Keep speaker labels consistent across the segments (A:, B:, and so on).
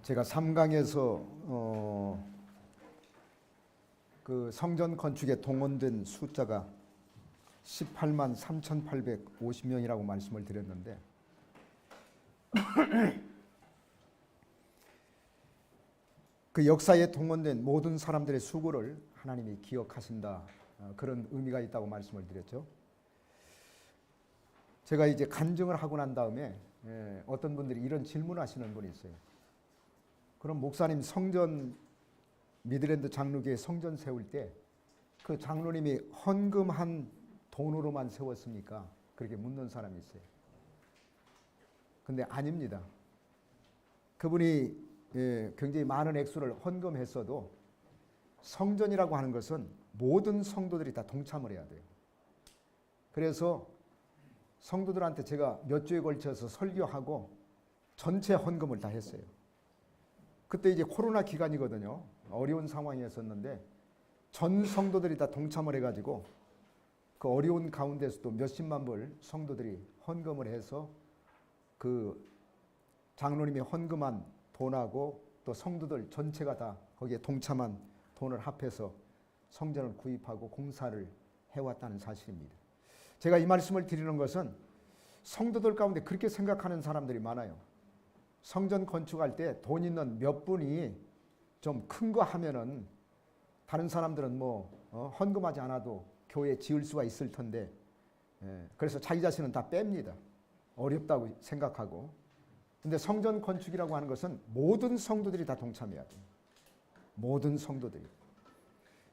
A: 제가 3강에서 그 성전 건축에 동원된 숫자가 18만 3,850명이라고 말씀을 드렸는데 그 역사에 동원된 모든 사람들의 수고를 하나님이 기억하신다, 그런 의미가 있다고 말씀을 드렸죠. 제가 이제 간증을 하고 난 다음에 어떤 분들이 이런 질문을 하시는 분이 있어요. 그럼 목사님, 성전 미드랜드 장로교회 성전 세울 때 그 장로님이 헌금한 돈으로만 세웠습니까? 그렇게 묻는 사람이 있어요. 근데 아닙니다. 그분이 굉장히 많은 액수를 헌금했어도 성전이라고 하는 것은 모든 성도들이 다 동참을 해야 돼요. 그래서 성도들한테 제가 몇 주에 걸쳐서 설교하고 전체 헌금을 다 했어요. 그때 이제 코로나 기간이거든요. 어려운 상황이었었는데 전 성도들이 다 동참을 해가지고 그 어려운 가운데서도 몇십만 불 성도들이 헌금을 해서 그 장로님이 헌금한 돈하고 또 성도들 전체가 다 거기에 동참한 돈을 합해서 성전을 구입하고 공사를 해왔다는 사실입니다. 제가 이 말씀을 드리는 것은 성도들 가운데 그렇게 생각하는 사람들이 많아요. 성전 건축할 때 돈 있는 몇 분이 좀 큰 거 하면은 다른 사람들은 헌금하지 않아도 교회 지을 수가 있을 텐데, 그래서 자기 자신은 다 뺍니다. 어렵다고 생각하고. 근데 성전 건축이라고 하는 것은 모든 성도들이 다 동참해야 돼요. 모든 성도들이.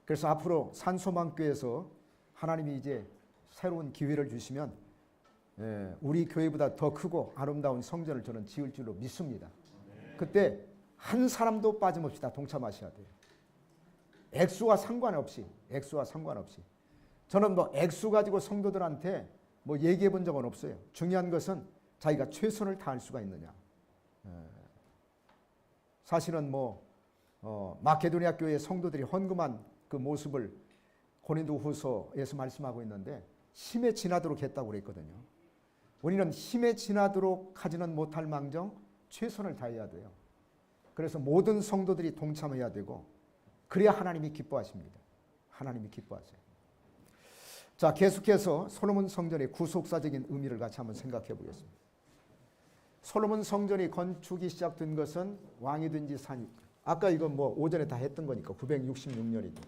A: 그래서 앞으로 산소망교회에서 하나님이 이제 새로운 기회를 주시면 우리 교회보다 더 크고 아름다운 성전을 저는 지을 줄로 믿습니다. 그때 한 사람도 빠짐없이 다 동참하셔야 돼요. 액수와 상관없이. 저는 액수 가지고 성도들한테 얘기해 본 적은 없어요. 중요한 것은 자기가 최선을 다할 수가 있느냐. 사실은 마케도니아 교회 성도들이 헌금한 그 모습을 고린도후서에서 말씀하고 있는데 힘에 지나도록 했다고 그랬거든요. 우리는 힘에 지나도록 하지는 못할 망정 최선을 다해야 돼요. 그래서 모든 성도들이 동참해야 되고 그래야 하나님이 기뻐하십니다. 하나님이 기뻐하세요. 자, 계속해서 솔로몬 성전의 구속사적인 의미를 같이 한번 생각해 보겠습니다. 솔로몬 성전이 건축이 시작된 것은 왕이 된 지 아까 이건 오전에 다 했던 거니까 966년이죠.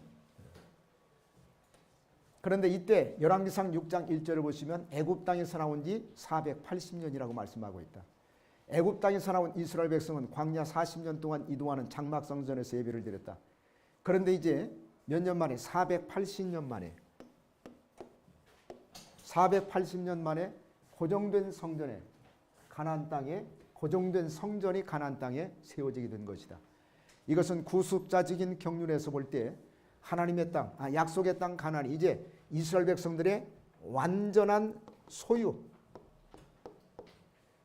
A: 그런데 이때 열왕기상 6장 1절을 보시면 애굽 땅에서 나온 지 480년이라고 말씀하고 있다. 애굽 땅에서 나온 이스라엘 백성은 광야 40년 동안 이동하는 장막 성전에서 예배를 드렸다. 그런데 이제 몇 년 만에 480년 만에 고정된 성전에 가나안 땅에 고정된 성전이 가나안 땅에 세워지게 된 것이다. 이것은 구속자적인 경륜에서 볼 때 하나님의 땅, 약속의 땅 가나안이 이제 이스라엘 백성들의 완전한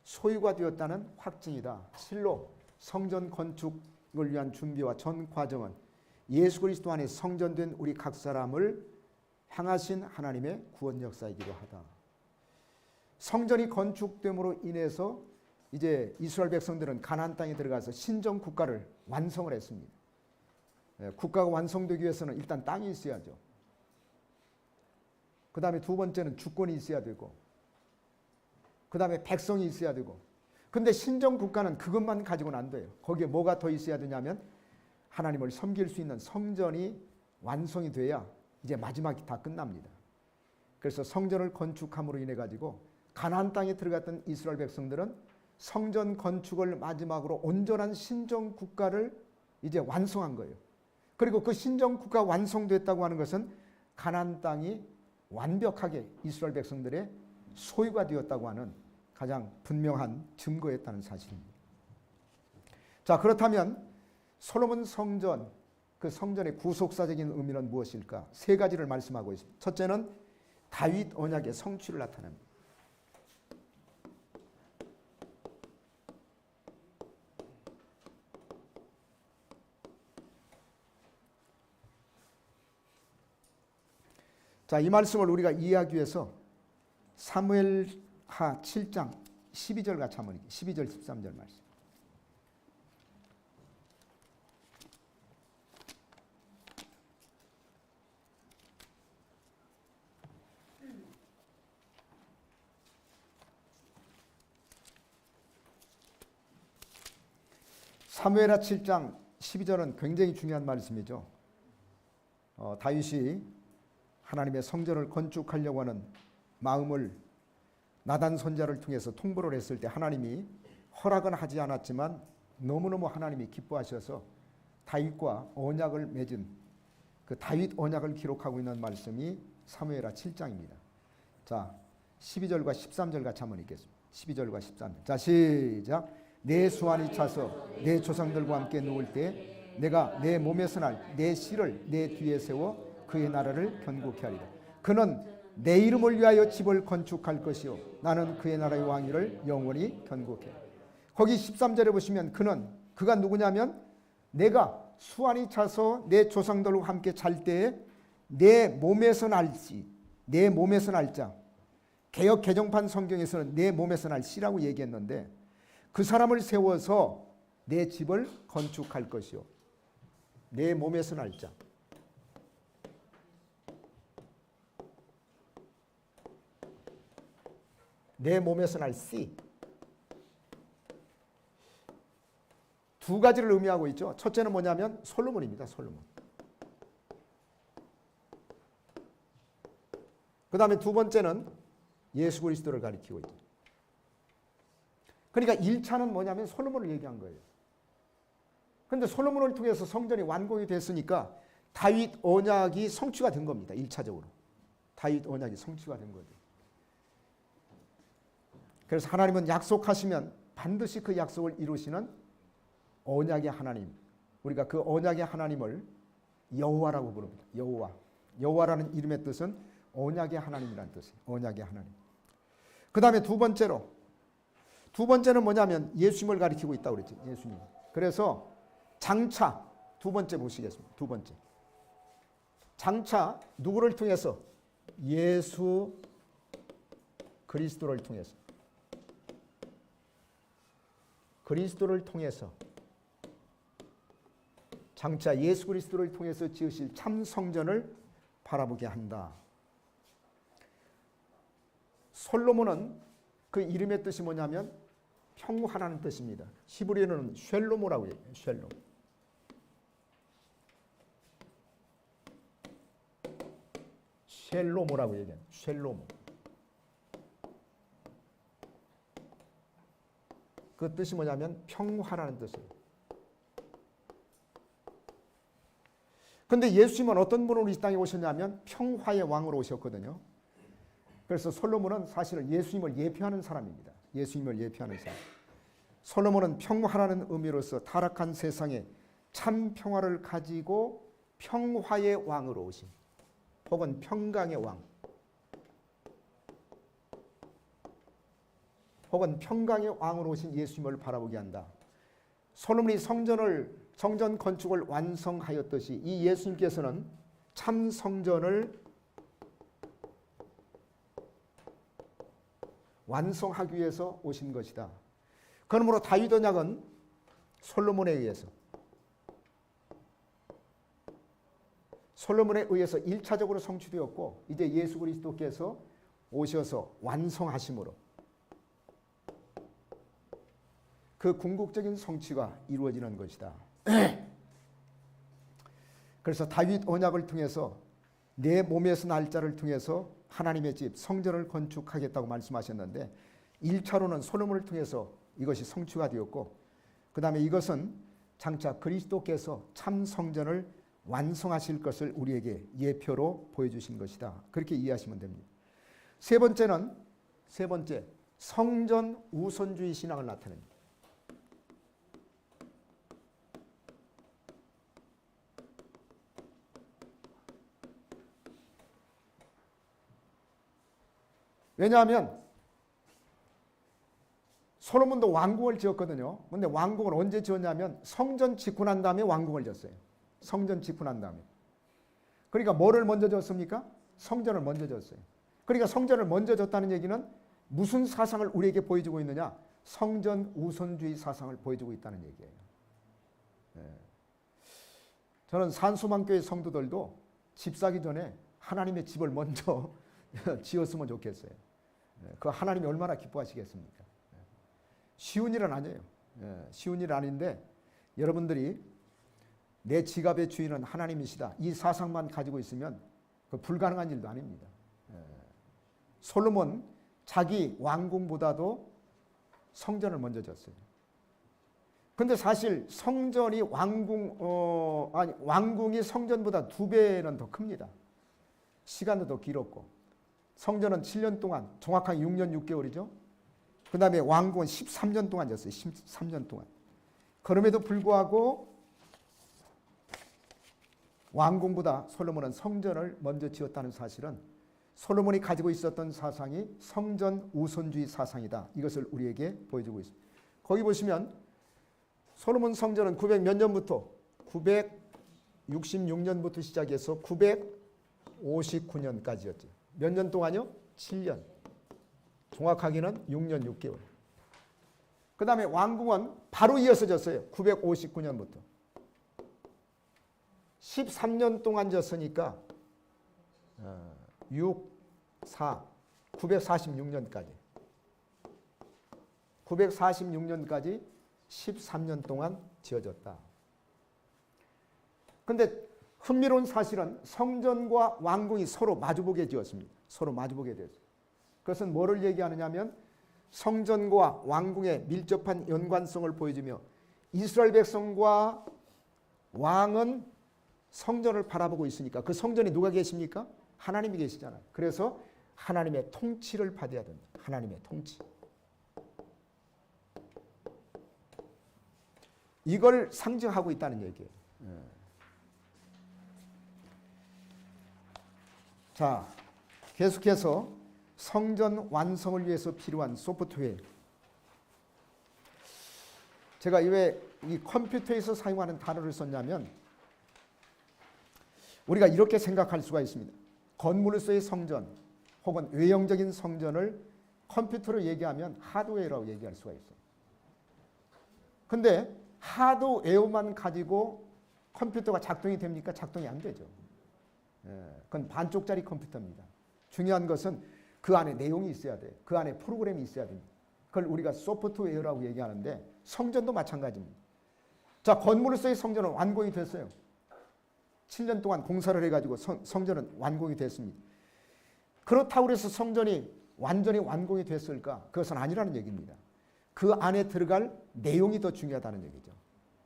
A: 소유가 되었다는 확증이다. 실로 성전 건축을 위한 준비와 전 과정은 예수 그리스도 안에 성전된 우리 각 사람을 향하신 하나님의 구원 역사이기도 하다. 성전이 건축됨으로 인해서 이제 이스라엘 백성들은 가나안 땅에 들어가서 신정 국가를 완성을 했습니다. 국가가 완성되기 위해서는 일단 땅이 있어야죠. 그 다음에 두 번째는 주권이 있어야 되고, 그 다음에 백성이 있어야 되고. 근데 신정 국가는 그것만 가지고는 안 돼요. 거기에 뭐가 더 있어야 되냐면 하나님을 섬길 수 있는 성전이 완성이 돼야 이제 마지막이 다 끝납니다. 그래서 성전을 건축함으로 인해 가지고 가나안 땅에 들어갔던 이스라엘 백성들은 성전 건축을 마지막으로 온전한 신정 국가를 이제 완성한 거예요. 그리고 그 신정 국가 완성됐다고 하는 것은 가나안 땅이 완벽하게 이스라엘 백성들의 소유가 되었다고 하는 가장 분명한 증거였다는 사실입니다. 자, 그렇다면 솔로몬 성전, 그 성전의 구속사적인 의미는 무엇일까? 세 가지를 말씀하고 있습니다. 첫째는 다윗 언약의 성취를 나타냅니다. 자, 이 말씀을 우리가 이해하기 위해서 사무엘하 7장 12절 같이 한번 읽게. 12절 13절 말씀. 사무엘하 7장 12절은 굉장히 중요한 말씀이죠. 다윗이 하나님의 성전을 건축하려고 하는 마음을 나단 선지자를 통해서 통보를 했을 때 하나님이 허락은 하지 않았지만 너무너무 하나님이 기뻐하셔서 다윗과 언약을 맺은 그 다윗 언약을 기록하고 있는 말씀이 사무엘하 7장입니다. 자, 12절과 13절 같이 한번 읽겠습니다. 12절과 13절. 자, 시작. 내 수완이 차서 내 조상들과 함께 누울 때 내가 내 몸에서 날 내 씨를 내 뒤에 세워 그의 나라를 견고케 하리라. 그는 내 이름을 위하여 집을 건축할 것이요 나는 그의 나라의 왕위를 영원히 견고케 하리라. 거기 13절에 보시면 그가 누구냐면 내가 수완이 차서 내 조상들과 함께 잘 때에 내 몸에서 날지, 내 몸에서 날자. 개역 개정판 성경에서는 내 몸에서 날 씨라고 얘기했는데 그 사람을 세워서 내 집을 건축할 것이요 내 몸에서 날자. 내 몸에서 날 씨. 두 가지를 의미하고 있죠. 첫째는 뭐냐면 솔로몬입니다. 솔로몬. 그 다음에 두 번째는 예수 그리스도를 가리키고 있죠. 그러니까 1차는 뭐냐면 솔로몬을 얘기한 거예요. 그런데 솔로몬을 통해서 성전이 완공이 됐으니까 다윗 언약이 성취가 된 겁니다. 1차적으로. 다윗 언약이 성취가 된 거죠. 그래서 하나님은 약속하시면 반드시 그 약속을 이루시는 언약의 하나님. 우리가 그 언약의 하나님을 여호와라고 부릅니다. 여호와. 여호와라는 이름의 뜻은 언약의 하나님이라는 뜻이에요. 언약의 하나님. 그 다음에 두 번째는 뭐냐면 예수님을 가리키고 있다고 그랬죠. 예수님. 그래서 장차 두 번째 보시겠습니다. 두 번째. 장차 누구를 통해서? 예수 그리스도를 통해서. 그리스도를 통해서. 장차 예수 그리스도를 통해서 지으실 참 성전을 바라보게 한다. 솔로몬은 그 이름의 뜻이 뭐냐면 평화라는 뜻입니다. 히브리어는 쉘로모라고 해요. 쉘롬. 쉘로모라고 얘기해요. 쉘로모. 그 뜻이 뭐냐면 평화라는 뜻이에요. 그런데 예수님은 어떤 분으로 이 땅에 오셨냐면 평화의 왕으로 오셨거든요. 그래서 솔로몬은 사실은 예수님을 예표하는 사람입니다. 예수님을 예표하는 사람. 솔로몬은 평화라는 의미로서 타락한 세상에 참 평화를 가지고 평화의 왕으로 오신 혹은 평강의 왕 혹은 평강의 왕으로 오신 예수님을 바라보게 한다. 솔로몬이 성전 건축을 완성하였듯이 이 예수님께서는 참 성전을 완성하기 위해서 오신 것이다. 그러므로 다윗 언약은 솔로몬에 의해서 1차적으로 성취되었고 이제 예수 그리스도께서 오셔서 완성하심으로 그 궁극적인 성취가 이루어지는 것이다. 그래서 다윗 언약을 통해서 내 몸에서 날짜를 통해서 하나님의 집 성전을 건축하겠다고 말씀하셨는데 1차로는 솔로몬을 통해서 이것이 성취가 되었고 그 다음에 이것은 장차 그리스도께서 참 성전을 완성하실 것을 우리에게 예표로 보여주신 것이다. 그렇게 이해하시면 됩니다. 세 번째 성전 우선주의 신앙을 나타냅니다. 왜냐하면 솔로몬도 왕궁을 지었거든요. 그런데 왕궁을 언제 지었냐면 성전 짓고 난 다음에 왕궁을 지었어요. 성전 짓고 난 다음에. 그러니까 뭐를 먼저 지었습니까? 성전을 먼저 지었어요. 그러니까 성전을 먼저 지었다는 얘기는 무슨 사상을 우리에게 보여주고 있느냐? 성전 우선주의 사상을 보여주고 있다는 얘기예요. 저는 산소망교회 성도들도 집 사기 전에 하나님의 집을 먼저 지었으면 좋겠어요. 그 하나님이 얼마나 기뻐하시겠습니까? 쉬운 일은 아니에요. 쉬운 일 아닌데 여러분들이 내 지갑의 주인은 하나님이시다, 이 사상만 가지고 있으면 그 불가능한 일도 아닙니다. 솔로몬 자기 왕궁보다도 성전을 먼저 졌어요. 근데 사실 성전이 왕궁이 성전보다 2배는 더 큽니다. 시간도 더 길었고, 성전은 7년 동안, 정확하게 6년 6개월이죠. 그 다음에 왕궁은 13년 동안 졌어요. 13년 동안. 그럼에도 불구하고 왕궁보다 솔로몬은 성전을 먼저 지었다는 사실은 솔로몬이 가지고 있었던 사상이 성전 우선주의 사상이다, 이것을 우리에게 보여주고 있습니다. 거기 보시면 솔로몬 성전은 900 몇 년부터 966년부터 시작해서 959년까지였죠. 몇 년 동안요? 7년. 정확하게는 6년 6개월. 그 다음에 왕궁은 바로 이어서 졌어요. 959년부터. 13년 동안 졌으니까 946년까지. 946년까지 13년 동안 지어졌다. 그런데 흥미로운 사실은 성전과 왕궁이 서로 마주보게 지었습니다. 서로 마주보게 되었어요. 그것은 뭐를 얘기하느냐 하면 성전과 왕궁의 밀접한 연관성을 보여주며 이스라엘 백성과 왕은 성전을 바라보고 있으니까 그 성전에 누가 계십니까? 하나님이 계시잖아요. 그래서 하나님의 통치를 받아야 된다. 하나님의 통치. 이걸 상징하고 있다는 얘기예요. 자, 계속해서 성전 완성을 위해서 필요한 소프트웨어. 제가 왜 이 컴퓨터에서 사용하는 단어를 썼냐면 우리가 이렇게 생각할 수가 있습니다. 건물로서의 성전 혹은 외형적인 성전을 컴퓨터로 얘기하면 하드웨어라고 얘기할 수가 있어요. 근데 하드웨어만 가지고 컴퓨터가 작동이 됩니까? 작동이 안 되죠. 그건 반쪽짜리 컴퓨터입니다. 중요한 것은 그 안에 내용이 있어야 돼요. 그 안에 프로그램이 있어야 됩니다. 그걸 우리가 소프트웨어라고 얘기하는데 성전도 마찬가지입니다. 자, 건물로서의 성전은 완공이 됐어요. 7년 동안 공사를 해가지고 성전은 완공이 됐습니다. 그렇다고 해서 성전이 완전히 완공이 됐을까? 그것은 아니라는 얘기입니다. 그 안에 들어갈 내용이 더 중요하다는 얘기죠.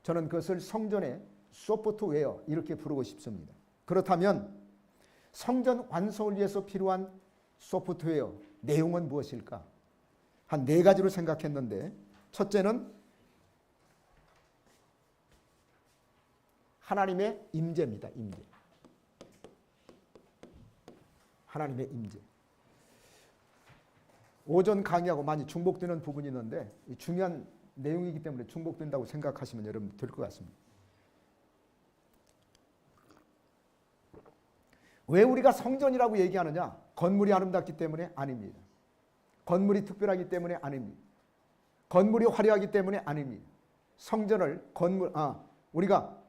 A: 저는 그것을 성전의 소프트웨어 이렇게 부르고 싶습니다. 그렇다면 성전 완성을 위해서 필요한 소프트웨어 내용은 무엇일까? 한 4가지로 생각했는데 첫째는 하나님의 임재입니다. 임재. 하나님의 임재. 오전 강의하고 많이 중복되는 부분이 있는데 중요한 내용이기 때문에 중복된다고 생각하시면 여러분 될 것 같습니다. 왜 우리가 성전이라고 얘기하느냐? 건물이 아름답기 때문에 아닙니다. 건물이 특별하기 때문에 아닙니다. 건물이 화려하기 때문에 아닙니다. 성전을 우리가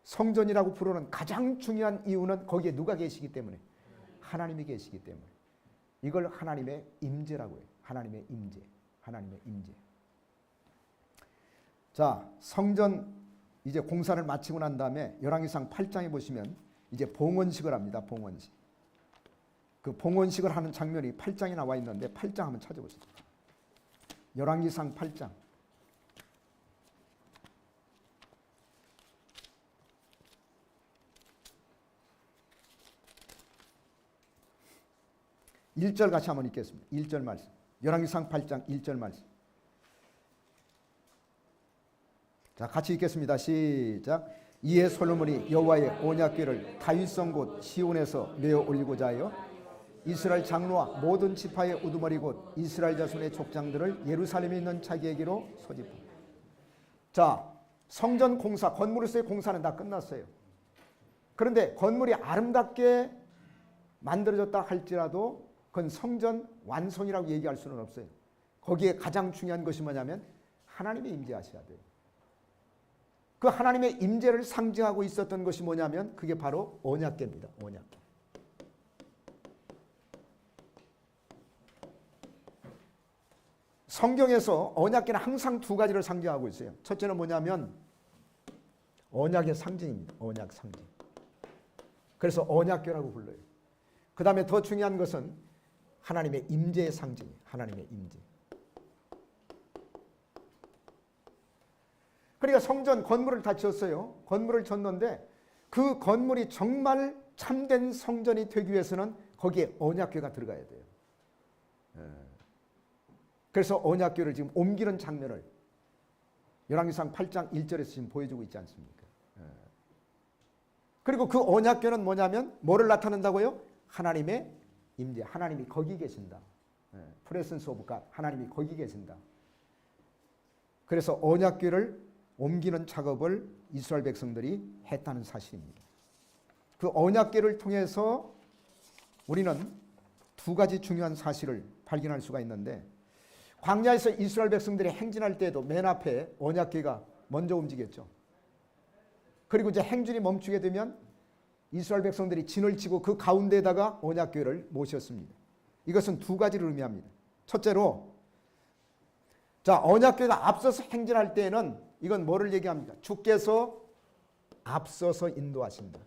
A: 성전이라고 부르는 가장 중요한 이유는 거기에 누가 계시기 때문에 하나님이 계시기 때문에 이걸 하나님의 임재라고 해요. 하나님의 임재. 하나님의 임재. 자, 성전 이제 공사를 마치고 난 다음에 열왕기상 8장에 보시면 이제 봉헌식을 합니다. 봉헌식. 그 봉헌식을 하는 장면이 8장에 나와 있는데 8장 한번 찾아보세요. 열왕기상 8장. (1절) 같이 한번 읽겠습니다. 1절 말씀. 열왕기상 8장 1절 말씀. 자, 같이 읽겠습니다. 시작. 이에 솔로몬이 여호와의 언약궤를 다윗성 곧 시온에서 메어 올리고자 하여 이스라엘 장로와 모든 지파의 우두머리 곧 이스라엘 자손의 족장들을 예루살렘에 있는 자기에게로 소집합니다. 자, 성전 공사, 건물로서의 공사는 다 끝났어요. 그런데 건물이 아름답게 만들어졌다 할지라도 그건 성전 완성이라고 얘기할 수는 없어요. 거기에 가장 중요한 것이 뭐냐면 하나님의 임재하셔야 돼요. 그 하나님의 임재를 상징하고 있었던 것이 뭐냐면 그게 바로 언약궤입니다. 언약궤. 성경에서 언약궤는 항상 두 가지를 상징하고 있어요. 첫째는 뭐냐면 언약의 상징입니다. 언약 상징. 그래서 언약궤라고 불러요. 그 다음에 더 중요한 것은 하나님의 임재의 상징이에요. 하나님의 임재. 그러니까 성전 건물을 다 지었어요. 건물을 졌는데 그 건물이 정말 참된 성전이 되기 위해서는 거기에 언약궤가 들어가야 돼요. 그래서 언약궤를 지금 옮기는 장면을 열왕기상 8장 1절에서 지금 보여주고 있지 않습니까? 그리고 그 언약궤는 뭐냐면 뭐를 나타낸다고요? 하나님의 임재, 하나님이 거기 계신다. 프레센스 오브 갓, 하나님이 거기 계신다. 그래서 언약궤를 옮기는 작업을 이스라엘 백성들이 했다는 사실입니다. 그 언약궤를 통해서 우리는 두 가지 중요한 사실을 발견할 수가 있는데, 광야에서 이스라엘 백성들이 행진할 때에도 맨 앞에 언약궤가 먼저 움직였죠. 그리고 이제 행진이 멈추게 되면 이스라엘 백성들이 진을 치고 그 가운데에다가 언약궤를 모셨습니다. 이것은 두 가지를 의미합니다. 첫째로, 자, 언약궤가 앞서서 행진할 때에는 이건 뭐를 얘기합니까? 주께서 앞서서 인도하신다.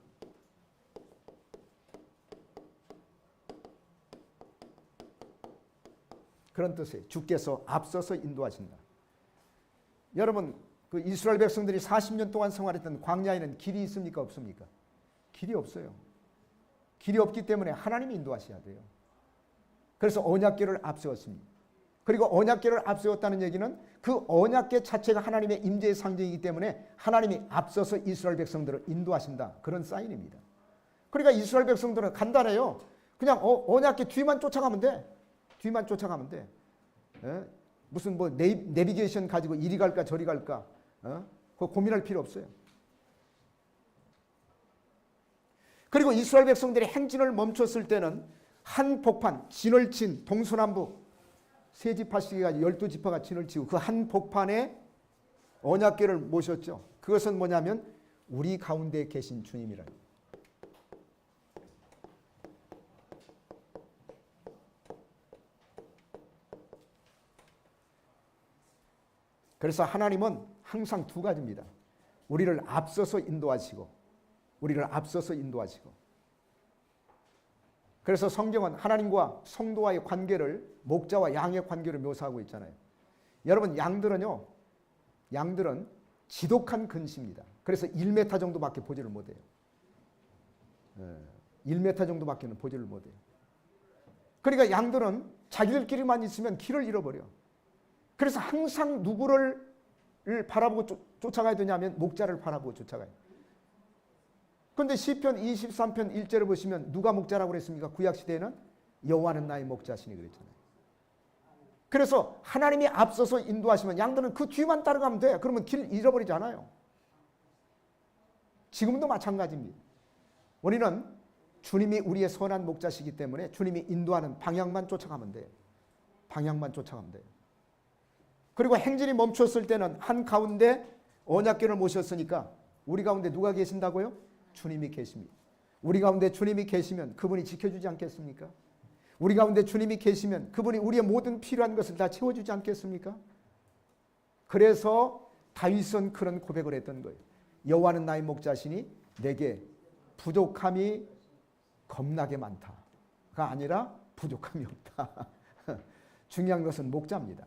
A: 그런 뜻이에요. 주께서 앞서서 인도하신다. 여러분, 그 이스라엘 백성들이 40년 동안 생활했던 광야에는 길이 있습니까? 없습니까? 길이 없어요. 길이 없기 때문에 하나님이 인도하셔야 돼요. 그래서 언약궤를 앞세웠습니다. 그리고 언약궤를 앞세웠다는 얘기는 그 언약궤 자체가 하나님의 임재의 상징이기 때문에 하나님이 앞서서 이스라엘 백성들을 인도하신다. 그런 사인입니다. 그러니까 이스라엘 백성들은 간단해요. 그냥 언약궤 뒤만 쫓아가면 돼. 뒤만 쫓아가면 돼. 무슨 뭐 내비게이션 가지고 이리 갈까 저리 갈까 그거 고민할 필요 없어요. 그리고 이스라엘 백성들이 행진을 멈췄을 때는 한 복판, 진을 친 동서남북 세 지파씩이 가지고 12지파가 진을 치고 그 한 복판에 언약궤를 모셨죠. 그것은 뭐냐면 우리 가운데 계신 주님이라. 그래서 하나님은 항상 두 가지입니다. 우리를 앞서서 인도하시고 우리를 앞서서 인도하시고. 그래서 성경은 하나님과 성도와의 관계를 목자와 양의 관계로 묘사하고 있잖아요. 여러분, 양들은 지독한 근시입니다. 그래서 1m 정도밖에 보지를 못해요. 1m 정도밖에는 보지를 못해요. 그러니까 양들은 자기들끼리만 있으면 길을 잃어버려. 그래서 항상 누구를 바라보고 쫓아가야 되냐면 목자를 바라보고 쫓아가요. 그런데 시편 23편 1절을 보시면 누가 목자라고 그랬습니까? 구약시대에는 여호와는 나의 목자시니 그랬잖아요. 그래서 하나님이 앞서서 인도하시면 양들은 그 뒤만 따라가면 돼. 그러면 길 잃어버리지 않아요. 지금도 마찬가지입니다. 우리는 주님이 우리의 선한 목자시기 때문에 주님이 인도하는 방향만 쫓아가면 돼요. 방향만 쫓아가면 돼요. 그리고 행진이 멈췄을 때는 한가운데 언약궤를 모셨으니까 우리 가운데 누가 계신다고요? 주님이 계십니다. 우리 가운데 주님이 계시면 그분이 지켜주지 않겠습니까? 우리 가운데 주님이 계시면 그분이 우리의 모든 필요한 것을 다 채워주지 않겠습니까? 그래서 다윗은 그런 고백을 했던 거예요. 여호와는 나의 목자시니 내게 부족함이 겁나게 많다가 아니라 부족함이 없다. 중요한 것은 목자입니다.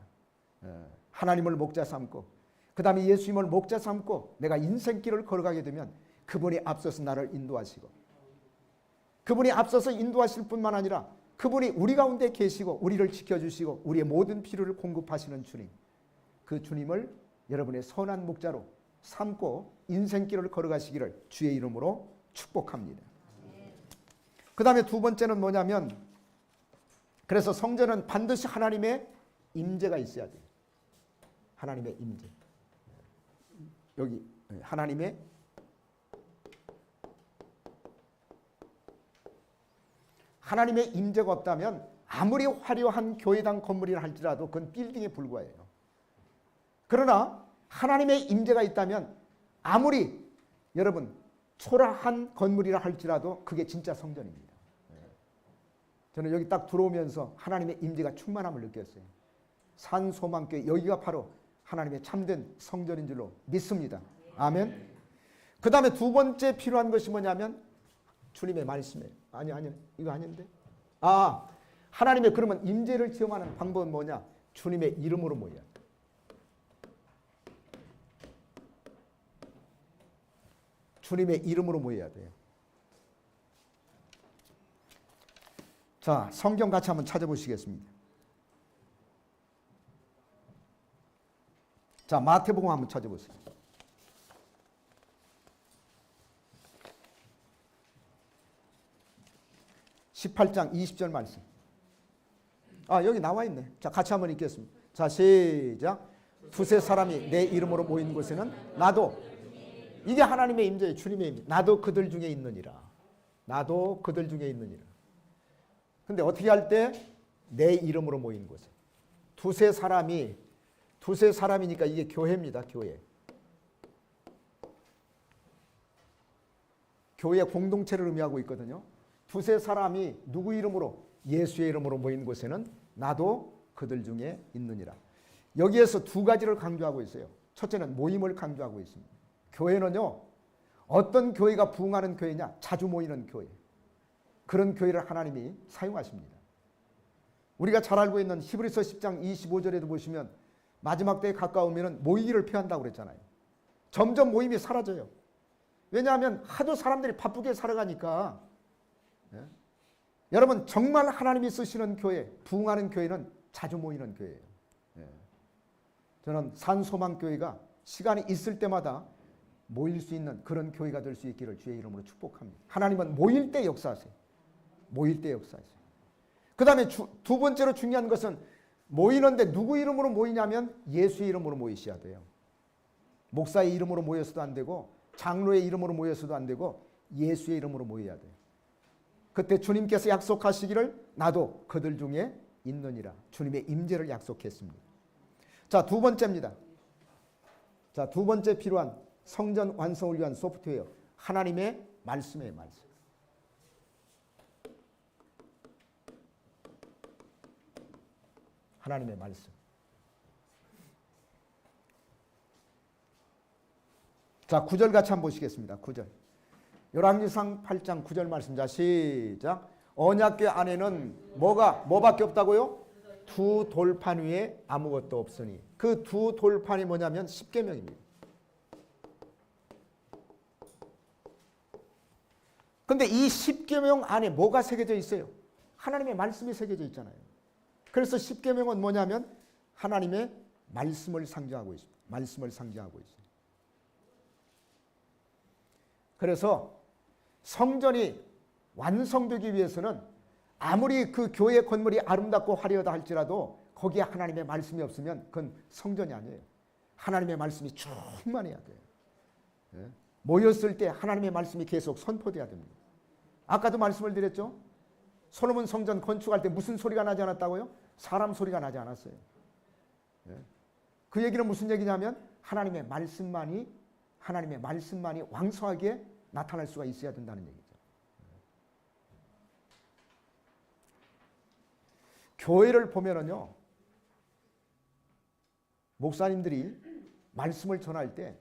A: 하나님을 목자 삼고 그 다음에 예수님을 목자 삼고 내가 인생길을 걸어가게 되면 그분이 앞서서 나를 인도하시고 그분이 앞서서 인도하실 뿐만 아니라 그분이 우리 가운데 계시고 우리를 지켜주시고 우리의 모든 필요를 공급하시는 주님, 그 주님을 여러분의 선한 목자로 삼고 인생길을 걸어가시기를 주의 이름으로 축복합니다. 그 다음에 두 번째는 뭐냐면, 그래서 성전은 반드시 하나님의 임재가 있어야 돼요. 하나님의 임재. 여기 하나님의 임재가 없다면 아무리 화려한 교회당 건물이라 할지라도 그건 빌딩에 불과해요. 그러나 하나님의 임재가 있다면 아무리 여러분 초라한 건물이라 할지라도 그게 진짜 성전입니다. 저는 여기 딱 들어오면서 하나님의 임재가 충만함을 느꼈어요. 산소망교회 여기가 바로 하나님의 참된 성전인 줄로 믿습니다. 아멘. 그 다음에 두 번째 필요한 것이 뭐냐면 주님의 말씀이에요. 아니 이거 아닌데. 하나님의 그러면 임재를 체험하는 방법은 뭐냐? 주님의 이름으로 모여야 돼. 주님의 이름으로 모여야 돼요. 자, 성경 같이 한번 찾아보시겠습니다. 자, 마태복음 한번 찾아보세요. (18장) (20절) 말씀. 여기 나와 있네. 자, 같이 한번 읽겠습니다. 자, 시작. 두세 사람이 내 이름으로 모인 곳에는 나도, 이게 하나님의 임재예요. 주님의 임재. 나도 그들 중에 있느니라. 나도 그들 중에 있느니라. 근데 어떻게 할 때? 내 이름으로 모인 곳에. 두세 사람이니까 이게 교회입니다. 교회. 교회 공동체를 의미하고 있거든요. 두세 사람이 누구 이름으로? 예수의 이름으로 모인 곳에는 나도 그들 중에 있느니라. 여기에서 두 가지를 강조하고 있어요. 첫째는 모임을 강조하고 있습니다. 교회는요, 어떤 교회가 부흥하는 교회냐? 자주 모이는 교회. 그런 교회를 하나님이 사용하십니다. 우리가 잘 알고 있는 히브리서 10장 25절에도 보시면 마지막 때에 가까우면 모이기를 피한다고 그랬잖아요. 점점 모임이 사라져요. 왜냐하면 하도 사람들이 바쁘게 살아가니까. 여러분, 정말 하나님이 쓰시는 교회, 부흥하는 교회는 자주 모이는 교회예요. 저는 산소망교회가 시간이 있을 때마다 모일 수 있는 그런 교회가 될 수 있기를 주의 이름으로 축복합니다. 하나님은 모일 때 역사하세요. 모일 때 역사하세요. 그 다음에 두 번째로 중요한 것은 모이는데 누구 이름으로 모이냐면 예수의 이름으로 모이셔야 돼요. 목사의 이름으로 모여서도 안 되고 장로의 이름으로 모여서도 안 되고 예수의 이름으로 모여야 돼요. 그때 주님께서 약속하시기를 나도 그들 중에 있느니라. 주님의 임재를 약속했습니다. 자, 두 번째입니다. 자, 두 번째 필요한 성전 완성을 위한 소프트웨어. 하나님의 말씀의 말씀. 하나님의 말씀. 자, 9절 같이 한번 보시겠습니다. 9절. 열왕기상 8장 9절 말씀. 자, 시작. 언약궤 안에는 뭐밖에 없다고요? 두 돌판 위에 아무것도 없으니. 그 두 돌판이 뭐냐면 십계명입니다. 근데 이 십계명 안에 뭐가 새겨져 있어요? 하나님의 말씀이 새겨져 있잖아요. 그래서 십계명은 뭐냐면 하나님의 말씀을 상징하고 있습니다. 말씀을 상징하고 있어요. 그래서 성전이 완성되기 위해서는 아무리 그 교회 건물이 아름답고 화려하다 할지라도 거기에 하나님의 말씀이 없으면 그건 성전이 아니에요. 하나님의 말씀이 충만해야 돼요. 모였을 때 하나님의 말씀이 계속 선포돼야 됩니다. 아까도 말씀을 드렸죠. 솔로몬 성전 건축할 때 무슨 소리가 나지 않았다고요? 사람 소리가 나지 않았어요. 그 얘기는 무슨 얘기냐면 하나님의 말씀만이 왕성하게 나타날 수가 있어야 된다는 얘기죠. 교회를 보면은요, 목사님들이 말씀을 전할 때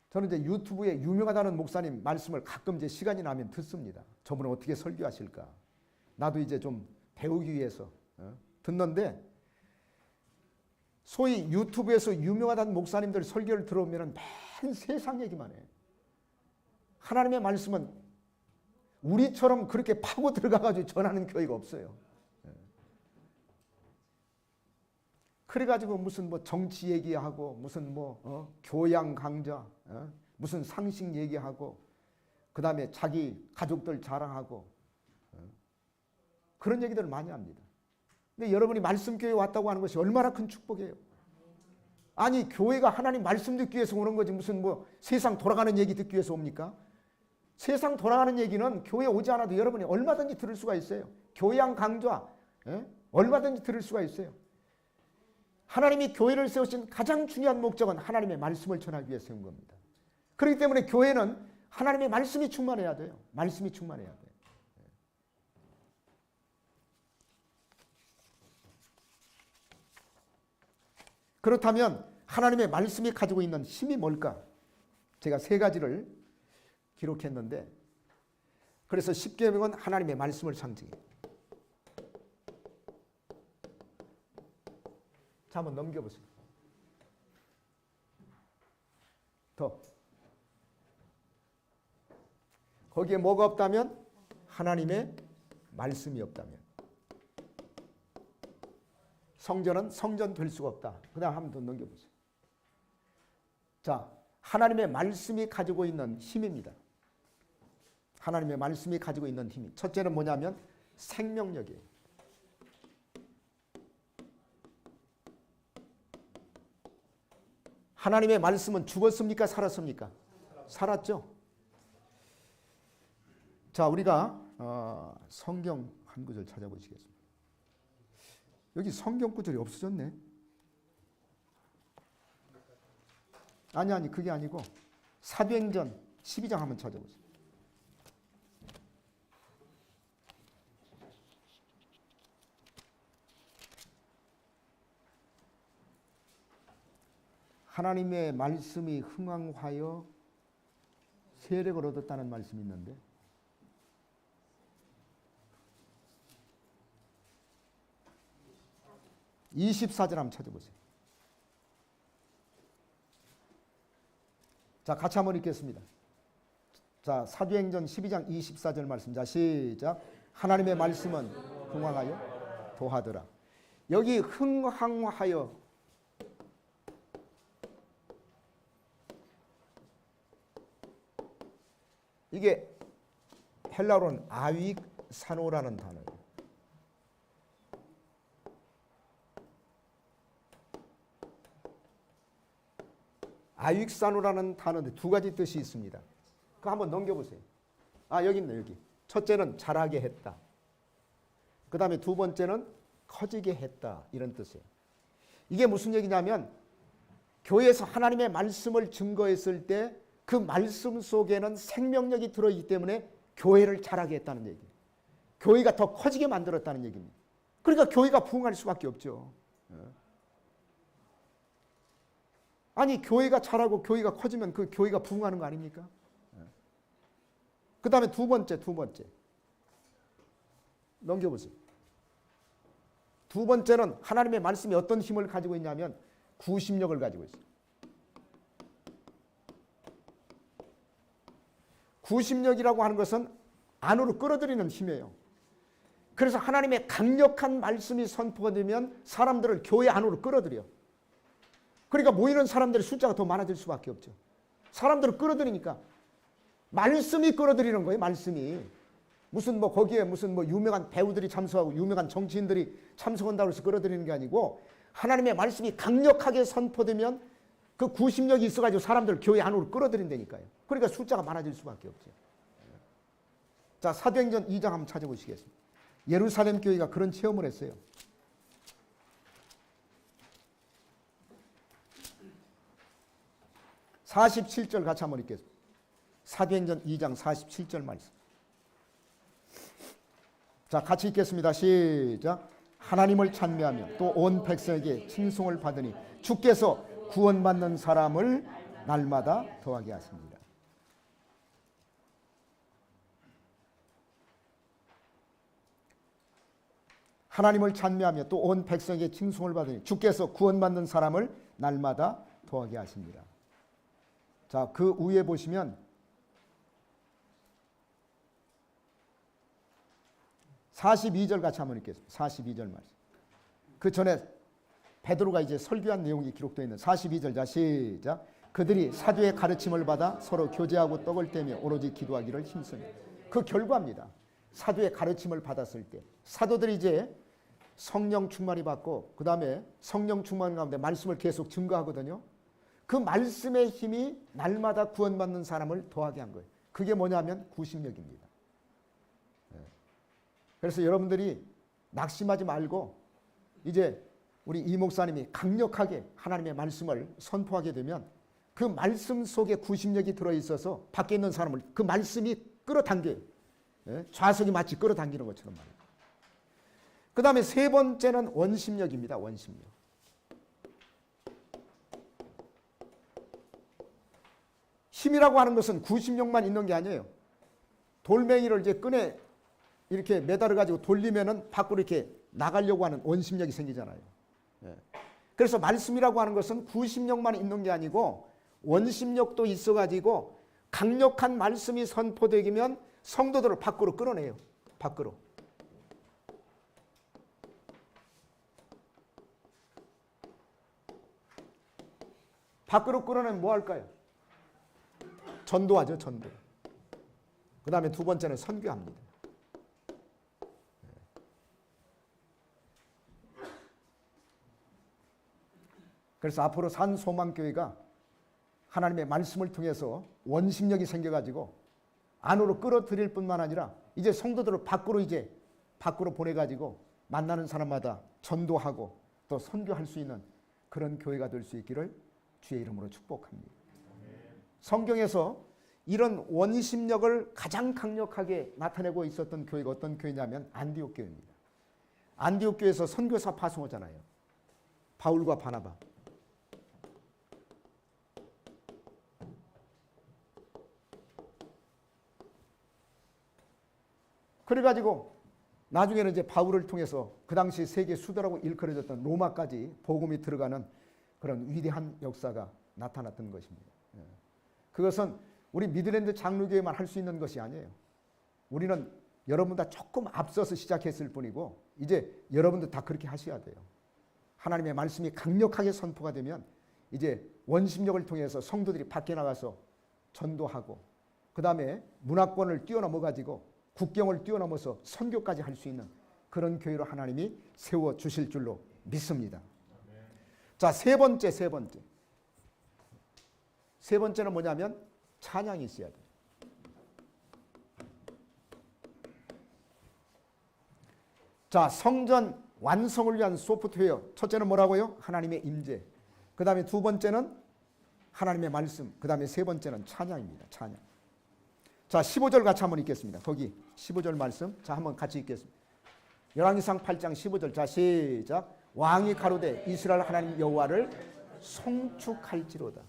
A: 저는 이제 유튜브에 유명하다는 목사님 말씀을 가끔 이제 시간이 나면 듣습니다. 저분은 어떻게 설교하실까? 나도 이제 좀 배우기 위해서 듣는데, 소위 유튜브에서 유명하다는 목사님들 설교를 들어오면 맨 세상 얘기만 해. 하나님의 말씀은 우리처럼 그렇게 파고 들어가가지고 전하는 교회가 없어요. 그래가지고 무슨 뭐 정치 얘기하고 무슨 뭐 교양 강좌, 무슨 상식 얘기하고 그 다음에 자기 가족들 자랑하고 그런 얘기들을 많이 합니다. 근데 여러분이 말씀교회에 왔다고 하는 것이 얼마나 큰 축복이에요. 아니, 교회가 하나님 말씀 듣기 위해서 오는 거지 무슨 뭐 세상 돌아가는 얘기 듣기 위해서 옵니까? 세상 돌아가는 얘기는 교회에 오지 않아도 여러분이 얼마든지 들을 수가 있어요. 교양 강좌 얼마든지 들을 수가 있어요. 하나님이 교회를 세우신 가장 중요한 목적은 하나님의 말씀을 전하기 위해 세운 겁니다. 그렇기 때문에 교회는 하나님의 말씀이 충만해야 돼요. 말씀이 충만해야 돼요. 그렇다면 하나님의 말씀이 가지고 있는 힘이 뭘까? 제가 세 가지를 기록했는데, 그래서 십계명은 하나님의 말씀을 상징해요. 자, 한번 넘겨보세요. 더. 거기에 뭐가 없다면? 하나님의 말씀이 없다면. 성전은 성전 될 수가 없다. 그 다음 한번 더 넘겨보세요. 자, 하나님의 말씀이 가지고 있는 힘입니다. 하나님의 말씀이 가지고 있는 힘이. 첫째는 뭐냐면 생명력이에요. 하나님의 말씀은 죽었습니까? 살았습니까? 살았죠. 자, 우리가 성경 한 구절 찾아보시겠습니다. 여기 성경 구절이 없어졌네. 아니 그게 아니고 사도행전 12장 한번 찾아보세요. 하나님의 말씀이 흥왕하여 세력을 얻었다는 말씀이 있는데, (24절) 한번 찾아보세요. 자, 같이 한번 읽겠습니다. 자, 사도행전 12장 24절 말씀. 자, 시작. 하나님의 말씀은 흥왕하여 도하더라. 여기 흥왕하여, 이게 헬라어로는 아윅사노라는 단어예요. 아윅사노라는 단어인데 두 가지 뜻이 있습니다. 그거 한번 넘겨보세요. 아, 여기 있네, 여기. 첫째는 자라게 했다. 그 다음에 두 번째는 커지게 했다. 이런 뜻이에요. 이게 무슨 얘기냐면, 교회에서 하나님의 말씀을 증거했을 때 그 말씀 속에는 생명력이 들어있기 때문에 교회를 자라게 했다는 얘기예요. 교회가 더 커지게 만들었다는 얘기입니다. 그러니까 교회가 부흥할 수밖에 없죠. 아니, 교회가 자라고 교회가 커지면 그 교회가 부흥하는 거 아닙니까? 그 다음에 두 번째. 넘겨보세요. 두 번째는 하나님의 말씀이 어떤 힘을 가지고 있냐면 구심력을 가지고 있어요. 구심력이라고 하는 것은 안으로 끌어들이는 힘이에요. 그래서 하나님의 강력한 말씀이 선포가 되면 사람들을 교회 안으로 끌어들여. 그러니까 모이는 사람들의 숫자가 더 많아질 수밖에 없죠. 사람들을 끌어들이니까. 말씀이 끌어들이는 거예요, 말씀이. 무슨 뭐 거기에 무슨 뭐 유명한 배우들이 참석하고 유명한 정치인들이 참석한다고 해서 끌어들이는 게 아니고, 하나님의 말씀이 강력하게 선포되면 그 구심력이 있어가지고 사람들을 교회 안으로 끌어들인다니까요. 그러니까 숫자가 많아질 수밖에 없죠. 자, 사도행전 2장 한번 찾아보시겠습니다. 예루살렘 교회가 그런 체험을 했어요. (47절) 같이 한번 읽겠습니다. 사도행전 2장 47절 말씀. 자, 같이 읽겠습니다. 시작. 하나님을 찬미하며 또 온 백성에게 칭송을 받으니 주께서 구원받는 사람을 날마다 더하게 하십니다. 하나님을 찬미하며 또 온 백성에게 칭송을 받으니 주께서 구원받는 사람을 날마다 더하게 하십니다. 자, 그 위에 보시면 42절 같이 한번 읽겠습니다. 42절 말씀. 그 전에 베드로가 이제 설교한 내용이 기록되어 있는 42절. 자, 시작. 그들이 사도의 가르침을 받아 서로 교제하고 떡을 떼며 오로지 기도하기를 힘쓰며. 그 결과입니다. 사도의 가르침을 받았을 때 사도들이 이제 성령 충만이 받고 그 다음에 성령 충만 가운데 말씀을 계속 증거하거든요. 그 말씀의 힘이 날마다 구원받는 사람을 더하게 한 거예요. 그게 뭐냐면 구심력입니다. 그래서 여러분들이 낙심하지 말고 이제 우리 이 목사님이 강력하게 하나님의 말씀을 선포하게 되면 그 말씀 속에 구심력이 들어있어서 밖에 있는 사람을 그 말씀이 끌어당겨요. 좌석이 마치 끌어당기는 것처럼 말이에요. 그 다음에 세 번째는 원심력입니다. 원심력. 힘이라고 하는 것은 구심력만 있는 게 아니에요. 돌멩이를 이제 끈에 이렇게 매달아 가지고 돌리면은 밖으로 이렇게 나가려고 하는 원심력이 생기잖아요. 예. 그래서 말씀이라고 하는 것은 구심력만 있는 게 아니고 원심력도 있어 가지고 강력한 말씀이 선포되면 성도들을 밖으로 끌어내요. 밖으로. 밖으로 끌어내면 뭐 할까요? 전도하죠, 전도. 그 다음에 두 번째는 선교합니다. 그래서 앞으로 산소망교회가 하나님의 말씀을 통해서 원심력이 생겨가지고 안으로 끌어들일 뿐만 아니라 이제 성도들을 밖으로 보내가지고 만나는 사람마다 전도하고 또 선교할 수 있는 그런 교회가 될 수 있기를 주의 이름으로 축복합니다. 성경에서 이런 원심력을 가장 강력하게 나타내고 있었던 교회가 어떤 교회냐면 안디옥 교회입니다. 안디옥 교회에서 선교사 파송하잖아요. 바울과 바나바. 그래가지고 나중에는 이제 바울을 통해서 그 당시 세계 수도라고 일컬어졌던 로마까지 복음이 들어가는 그런 위대한 역사가 나타났던 것입니다. 그것은 우리 미드랜드 장로교회만 할 수 있는 것이 아니에요. 우리는 여러분보다 조금 앞서서 시작했을 뿐이고 이제 여러분도 다 그렇게 하셔야 돼요. 하나님의 말씀이 강력하게 선포가 되면 이제 원심력을 통해서 성도들이 밖에 나가서 전도하고 그 다음에 문화권을 뛰어넘어 가지고 국경을 뛰어넘어서 선교까지 할 수 있는 그런 교회로 하나님이 세워주실 줄로 믿습니다. 자, 세 번째는 뭐냐면 찬양이 있어야 돼요. 자, 성전 완성을 위한 소프트웨어. 첫째는 뭐라고요? 하나님의 임재. 그 다음에 두 번째는 하나님의 말씀. 그 다음에 세 번째는 찬양입니다. 찬양. 자, 15절 같이 한번 읽겠습니다. 거기 15절 말씀. 자, 한번 같이 읽겠습니다. 열왕기상 8장 15절. 자, 시작. 왕이 가로되 이스라엘 하나님 여호와를 송축할지로다.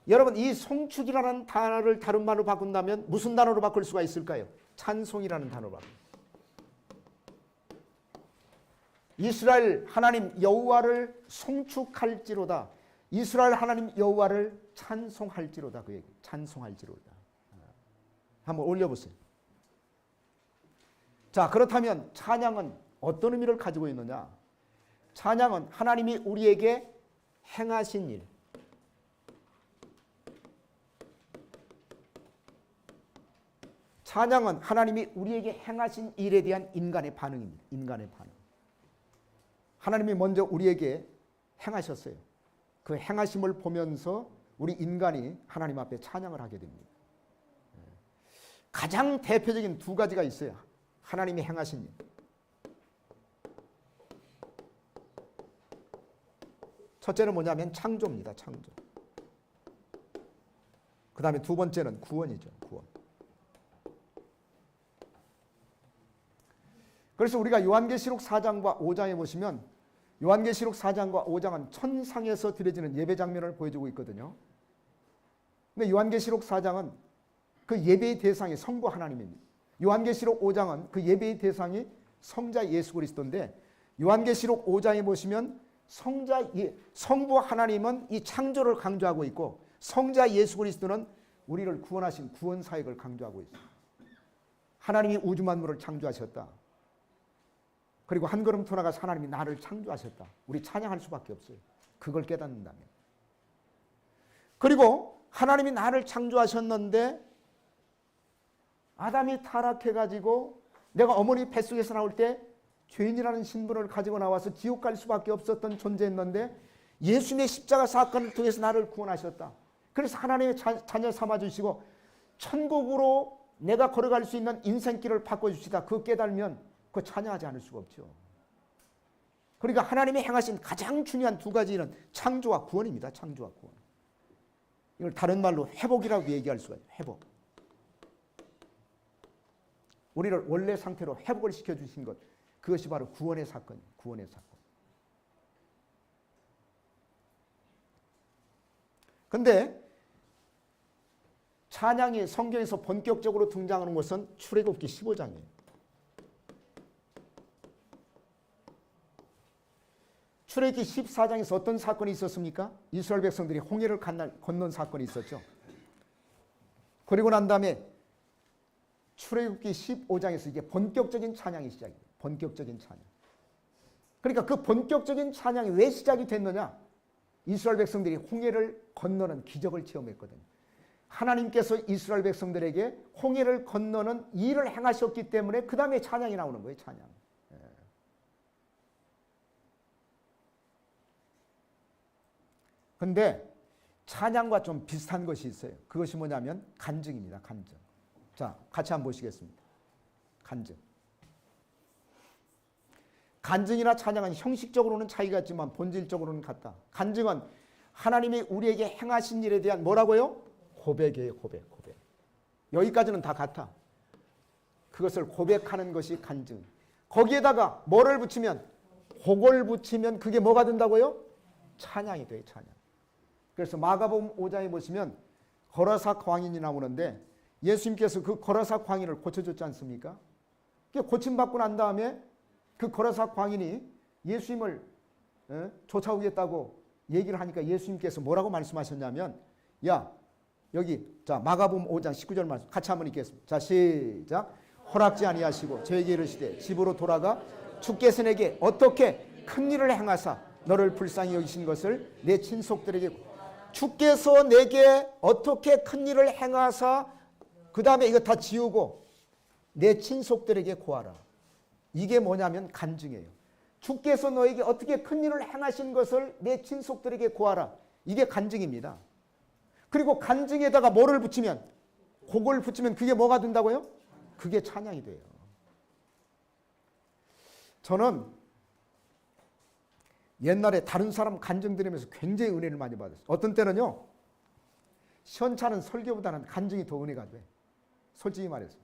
A: 여러분, 이 송축이라는 단어를 다른 말로 바꾼다면 무슨 단어로 바꿀 수가 있을까요? 찬송이라는 단어로 바꿉니다. 이스라엘 하나님 여호와를 송축할지로다. 이스라엘 하나님 여호와를 찬송할지로다. 그 얘기. 찬송할지로다. 한번 올려보세요. 자, 그렇다면 찬양은 어떤 의미를 가지고 있느냐? 찬양은 하나님이 우리에게 행하신 일, 찬양은 하나님이 우리에게 행하신 일에 대한 인간의 반응입니다. 인간의 반응. 하나님이 먼저 우리에게 행하셨어요. 그 행하심을 보면서 우리 인간이 하나님 앞에 찬양을 하게 됩니다. 가장 대표적인 두 가지가 있어요. 하나님이 행하신 일. 첫째는 뭐냐면 창조입니다. 창조. 그 다음에 두 번째는 구원이죠. 구원. 그래서 우리가 요한계시록 4장과 5장에 보시면 요한계시록 4장과 5장은 천상에서 드려지는 예배 장면을 보여주고 있거든요. 근데 요한계시록 4장은 그 예배의 대상이 성부 하나님입니다. 요한계시록 5장은 그 예배의 대상이 성자 예수 그리스도인데 요한계시록 5장에 보시면 성부 하나님은 이 창조를 강조하고 있고 성자 예수 그리스도는 우리를 구원하신 구원 사역을 강조하고 있습니다. 하나님이 우주 만물을 창조하셨다. 그리고 한 걸음 더 나가서 하나님이 나를 창조하셨다. 우리 찬양할 수밖에 없어요. 그걸 깨닫는다면. 그리고 하나님이 나를 창조하셨는데 아담이 타락해가지고 내가 어머니 뱃속에서 나올 때 죄인이라는 신분을 가지고 나와서 지옥 갈 수밖에 없었던 존재였는데 예수님의 십자가 사건을 통해서 나를 구원하셨다. 그래서 하나님의 자녀 삼아주시고 천국으로 내가 걸어갈 수 있는 인생길을 바꿔주시다. 그거 깨달으면 그거 찬양하지 않을 수가 없죠. 그러니까 하나님이 행하신 가장 중요한 두 가지는 창조와 구원입니다. 창조와 구원. 이걸 다른 말로 회복이라고 얘기할 수가 있어요. 회복. 우리를 원래 상태로 회복을 시켜주신 것. 그것이 바로 구원의 사건이에요. 구원의 사건. 그런데 찬양이 성경에서 본격적으로 등장하는 것은 출애굽기 15장이에요. 출애굽기 14장에서 어떤 사건이 있었습니까? 이스라엘 백성들이 홍해를 건넌 사건이 있었죠. 그리고 난 다음에 출애굽기 15장에서 이게 본격적인 찬양이 시작이에요. 본격적인 찬양. 그러니까 그 본격적인 찬양이 왜 시작이 됐느냐? 이스라엘 백성들이 홍해를 건너는 기적을 체험했거든요. 하나님께서 이스라엘 백성들에게 홍해를 건너는 일을 행하셨기 때문에 그 다음에 찬양이 나오는 거예요. 찬양. 그런데 찬양과 좀 비슷한 것이 있어요. 그것이 뭐냐면 간증입니다. 간증. 자, 같이 한번 보시겠습니다. 간증. 간증이나 찬양은 형식적으로는 차이가 있지만 본질적으로는 같다. 간증은 하나님이 우리에게 행하신 일에 대한 뭐라고요? 고백이에요. 고백. 여기까지는 다 같아. 그것을 고백하는 것이 간증. 거기에다가 뭐를 붙이면, 곡을 붙이면 그게 뭐가 된다고요? 찬양이 돼요. 찬양. 그래서 마가복음 5장에 보시면 거라사 광인이 나오는데 예수님께서 그 거라사 광인을 고쳐줬지 않습니까? 고침받고 난 다음에 그 거라사 광인이 예수님을 쫓아오겠다고 얘기를 하니까 예수님께서 뭐라고 말씀하셨냐면, 야, 여기 자 마가복음 5장 19절 말씀 같이 한번 읽겠습니다. 자, 시작. 허락지 아니하시고 저에게 이르시되 집으로 돌아가 주께서 내게 어떻게 큰 일을 행하사 너를 불쌍히 여기신 것을 내 친속들에게, 주께서 내게 어떻게 큰 일을 행하사, 그 다음에 이거 다 지우고 내 친속들에게 고하라. 이게 뭐냐면 간증이에요. 주께서 너에게 어떻게 큰 일을 행하신 것을 내 친속들에게 고하라. 이게 간증입니다. 그리고 간증에다가 뭐를 붙이면, 곡을 붙이면 그게 뭐가 된다고요? 그게 찬양이 돼요. 저는 옛날에 다른 사람 간증 들으면서 굉장히 은혜를 많이 받았어요. 어떤 때는요, 시원찮은 설교보다는 간증이 더 은혜가 돼. 솔직히 말해서.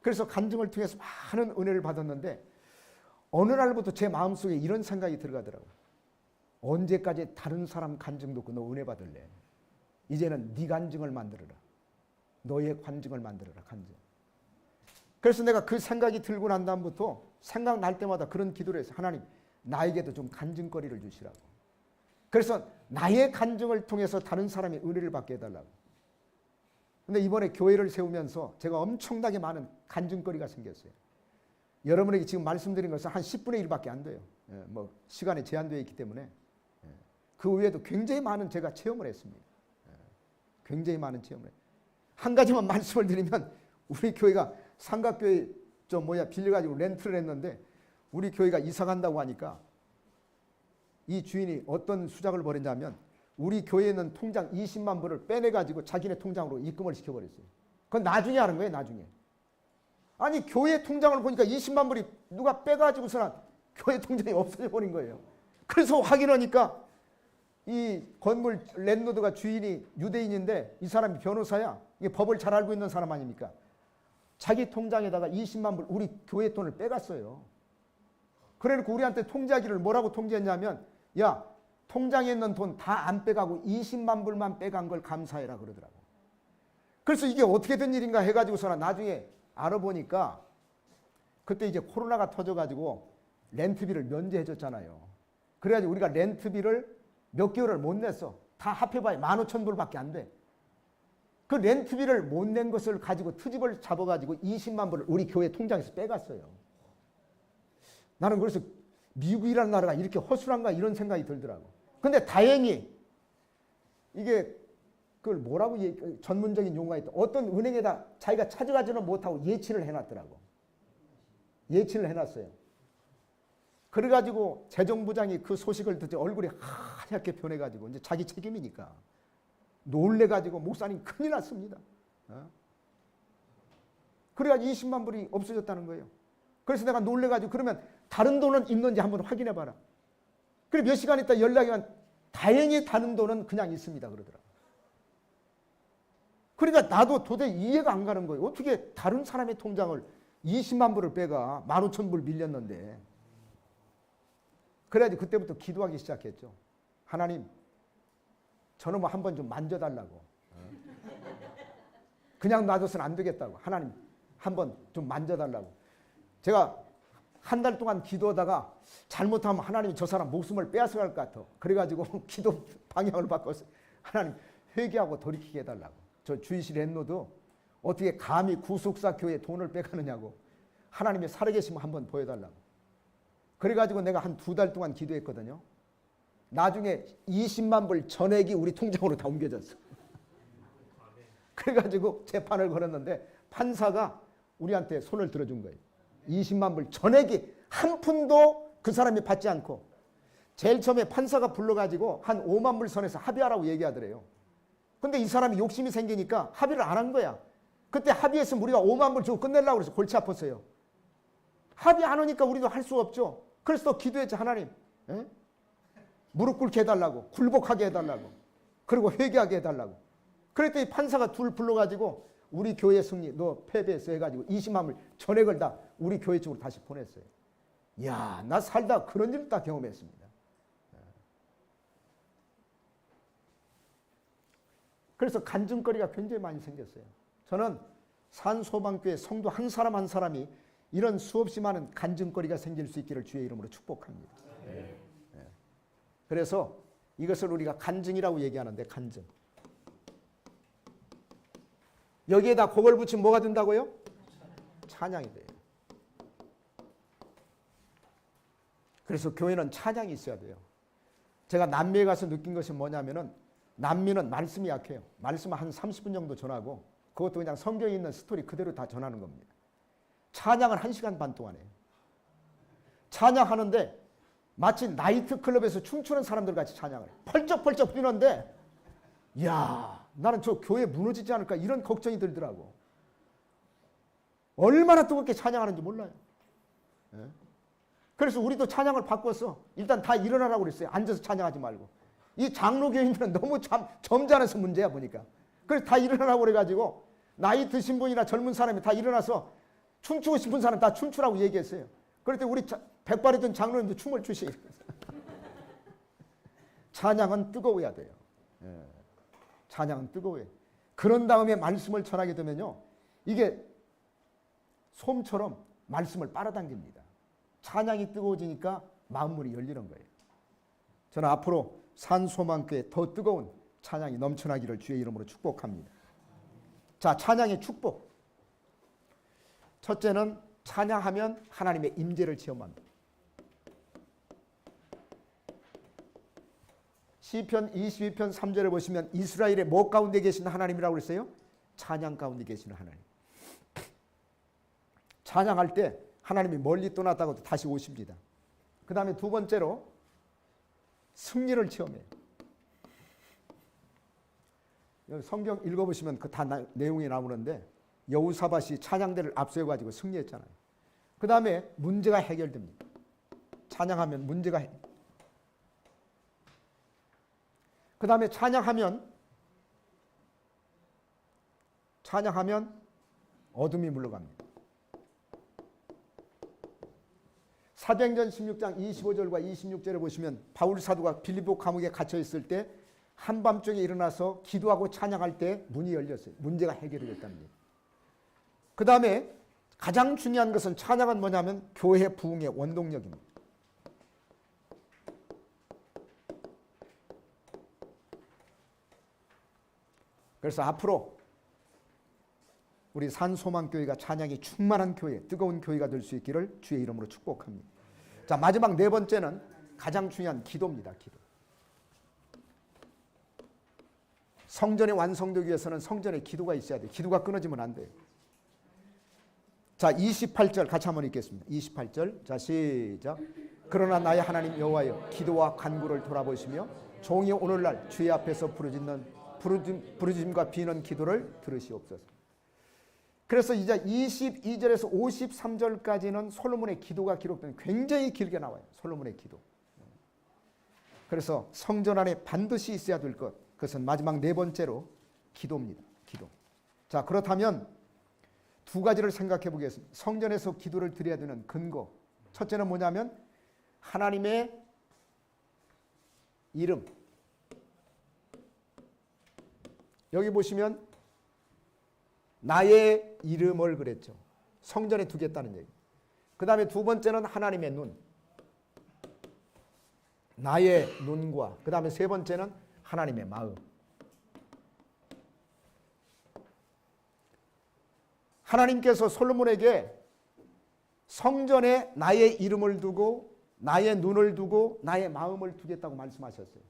A: 그래서 간증을 통해서 많은 은혜를 받았는데 어느 날부터 제 마음속에 이런 생각이 들어가더라고요. 언제까지 다른 사람 간증 듣고 너 은혜 받을래? 이제는 네 간증을 만들어라. 너의 간증을 만들어라. 간증. 그래서 내가 그 생각이 들고 난 다음부터 생각날 때마다 그런 기도를 했어요. 하나님, 나에게도 좀 간증거리를 주시라고. 그래서 나의 간증을 통해서 다른 사람이 은혜를 받게 해달라고. 근데 이번에 교회를 세우면서 제가 엄청나게 많은 간증거리가 생겼어요. 여러분에게 지금 말씀드린 것은 한 10분의 1밖에 안 돼요. 뭐 시간에 제한되어 있기 때문에. 그 외에도 굉장히 많은 제가 체험을 했습니다. 굉장히 많은 체험을 했어요. 한 가지만 말씀을 드리면, 우리 교회가 삼각교회 빌려가지고 렌트를 했는데 우리 교회가 이사 간다고 하니까 이 주인이 어떤 수작을 벌였냐면 우리 교회에 있는 통장 20만 불을 빼내가지고 자기네 통장으로 입금을 시켜버렸어요. 그건 나중에 하는 거예요. 나중에. 아니, 교회 통장을 보니까 20만 불이 누가 빼가지고서는 교회 통장이 없어져 버린 거예요. 그래서 확인하니까 이 건물 랜로드가 주인이 유대인인데 이 사람이 변호사야. 이게 법을 잘 알고 있는 사람 아닙니까? 자기 통장에다가 20만 불 우리 교회 돈을 빼갔어요. 그래놓고 우리한테 통제하기를 뭐라고 통제했냐면, 야, 통장에 있는 돈 다 안 빼가고 20만 불만 빼간 걸 감사해라 그러더라고. 그래서 이게 어떻게 된 일인가 해가지고서는 나중에 알아보니까 그때 이제 코로나가 터져가지고 렌트비를 면제해 줬잖아요. 그래가지고 우리가 렌트비를 몇 개월을 못 냈어. 다 합해봐야 15,000불밖에 안 돼. 그 렌트비를 못 낸 것을 가지고 트집을 잡아가지고 20만 불을 우리 교회 통장에서 빼갔어요. 나는 그래서 미국이라는 나라가 이렇게 허술한가 이런 생각이 들더라고. 근데 다행히 이게 그걸 뭐라고 전문적인 용어가 있다. 어떤 은행에다 자기가 찾아가지는 못하고 예치를 해놨더라고. 예치를 해놨어요. 그래가지고 재정부장이 그 소식을 듣자 얼굴이 하얗게 변해가지고 이제 자기 책임이니까 놀래가지고 목사님 큰일 났습니다. 그래가지고 20만 불이 없어졌다는 거예요. 그래서 내가 놀래가지고 그러면 다른 돈은 있는지 한번 확인해봐라. 그래 몇 시간 있다 연락이 온 다행히 다른 돈은 그냥 있습니다 그러더라. 그러니까 나도 도저히 이해가 안 가는 거예요. 어떻게 다른 사람의 통장을 20만 불을 빼가 15,000불 밀렸는데. 그래야지 그때부터 기도하기 시작했죠. 하나님, 저놈을 한번 좀 만져달라고. 그냥 놔둬서는 안 되겠다고. 하나님 한번 좀 만져달라고. 제가 한 달 동안 기도하다가 잘못하면 하나님이 저 사람 목숨을 빼앗아갈 것 같아. 그래가지고 기도 방향을 바꿔서 하나님 회개하고 돌이키게 해달라고. 저 주이실 랜노도 어떻게 감히 구속사 교회에 돈을 빼가느냐고. 하나님의 살아계심을 한번 보여달라고. 그래가지고 내가 한 2달 동안 기도했거든요. 나중에 20만 불 전액이 우리 통장으로 다 옮겨졌어. 그래가지고 재판을 걸었는데 판사가 우리한테 손을 들어준 거예요. 20만 불 전액이 한 푼도 그 사람이 받지 않고, 제일 처음에 판사가 불러가지고 한 5만 불 선에서 합의하라고 얘기하더래요. 근데 이 사람이 욕심이 생기니까 합의를 안 한 거야. 그때 합의했으면 우리가 5만 불 주고 끝내려고 그래서 골치 아팠어요. 합의 안 하니까 우리도 할 수 없죠. 그래서 또 기도했지. 하나님, 에? 무릎 꿇게 해달라고, 굴복하게 해달라고, 그리고 회개하게 해달라고. 그랬더니 판사가 둘 불러가지고 우리 교회 승리, 너 패배했어 해가지고 20만 불 전액을 다 우리 교회 쪽으로 다시 보냈어요. 이야, 나 살다 그런 일을 다 경험했습니다. 그래서 간증거리가 굉장히 많이 생겼어요. 저는 산소망교회 성도 한 사람 한 사람이 이런 수없이 많은 간증거리가 생길 수 있기를 주의 이름으로 축복합니다. 네. 그래서 이것을 우리가 간증이라고 얘기하는데, 간증. 여기에다 그걸 붙이면 뭐가 된다고요? 찬양이 돼요. 그래서 교회는 찬양이 있어야 돼요. 제가 남미에 가서 느낀 것이 뭐냐면은, 남미는 말씀이 약해요. 말씀을 한 30분 정도 전하고 그것도 그냥 성경에 있는 스토리 그대로 다 전하는 겁니다. 찬양을 1시간 반 동안 해요. 찬양하는데 마치 나이트클럽에서 춤추는 사람들 같이 찬양을 해요. 펄쩍펄쩍 뛰는데, 이야, 나는 저 교회 무너지지 않을까 이런 걱정이 들더라고. 얼마나 뜨겁게 찬양하는지 몰라요. 예? 그래서 우리도 찬양을 바꿔서 일단 다 일어나라고 그랬어요. 앉아서 찬양하지 말고. 이 장로교인들은 너무 점잖아서 문제야 보니까. 그래서 다 일어나라고 그래가지고 나이 드신 분이나 젊은 사람이 다 일어나서 춤추고 싶은 사람 다 춤추라고 얘기했어요. 그랬더니 우리 백발이던 장로님도 춤을 추시. 찬양은 뜨거워야 돼요. 예. 찬양은 뜨거워요. 그런 다음에 말씀을 전하게 되면요, 이게 솜처럼 말씀을 빨아당깁니다. 찬양이 뜨거워지니까 마음문이 열리는 거예요. 저는 앞으로 산소망교회 더 뜨거운 찬양이 넘쳐나기를 주의 이름으로 축복합니다. 자, 찬양의 축복. 첫째는 찬양하면 하나님의 임재를 체험합니다. 시편 22편 3절을 보시면 이스라엘의 뭐 가운데 계신 하나님이라고 그랬어요? 찬양 가운데 계시는 하나님. 찬양할 때 하나님이 멀리 떠났다고 다시 오십니다. 그 다음에 두 번째로 승리를 체험해요. 성경 읽어보시면 그 다 내용이 나오는데, 여호사밧이 찬양대를 앞세워가지고 승리했잖아요. 그 다음에 문제가 해결됩니다. 찬양하면 문제가 그 다음에 찬양하면 어둠이 물러갑니다. 사도행전 16장 25절과 26절을 보시면 바울 사도가 빌립보 감옥에 갇혀 있을 때 한밤중에 일어나서 기도하고 찬양할 때 문이 열렸어요. 문제가 해결이 됐답니다. 그 다음에 가장 중요한 것은, 찬양은 뭐냐면 교회 부흥의 원동력입니다. 그래서 앞으로 우리 산소망교회가 찬양이 충만한 교회, 뜨거운 교회가 될 수 있기를 주의 이름으로 축복합니다. 자, 마지막 네 번째는 가장 중요한 기도입니다. 기도. 성전이 완성되기 위해서는 성전에 기도가 있어야 돼요. 기도가 끊어지면 안 돼요. 자, 28절 같이 한번 읽겠습니다. 28절. 자, 시작. 그러나 나의 하나님 여호와여, 기도와 간구를 돌아보시며 종이 오늘날 주의 앞에서 부르짖음과 비는 기도를 들으시옵소서. 그래서 이제 22절에서 53절까지는 솔로몬의 기도가 기록된, 굉장히 길게 나와요. 솔로몬의 기도. 그래서 성전 안에 반드시 있어야 될 것, 그것은 마지막 네 번째로 기도입니다. 기도. 자, 그렇다면 두 가지를 생각해 보겠습니다. 성전에서 기도를 드려야 되는 근거. 첫째는 뭐냐면 하나님의 이름. 여기 보시면 나의 이름을 그랬죠. 성전에 두겠다는 얘기. 그 다음에 두 번째는 하나님의 눈. 나의 눈과 그 다음에 세 번째는 하나님의 마음. 하나님께서 솔로몬에게 성전에 나의 이름을 두고 나의 눈을 두고 나의 마음을 두겠다고 말씀하셨어요.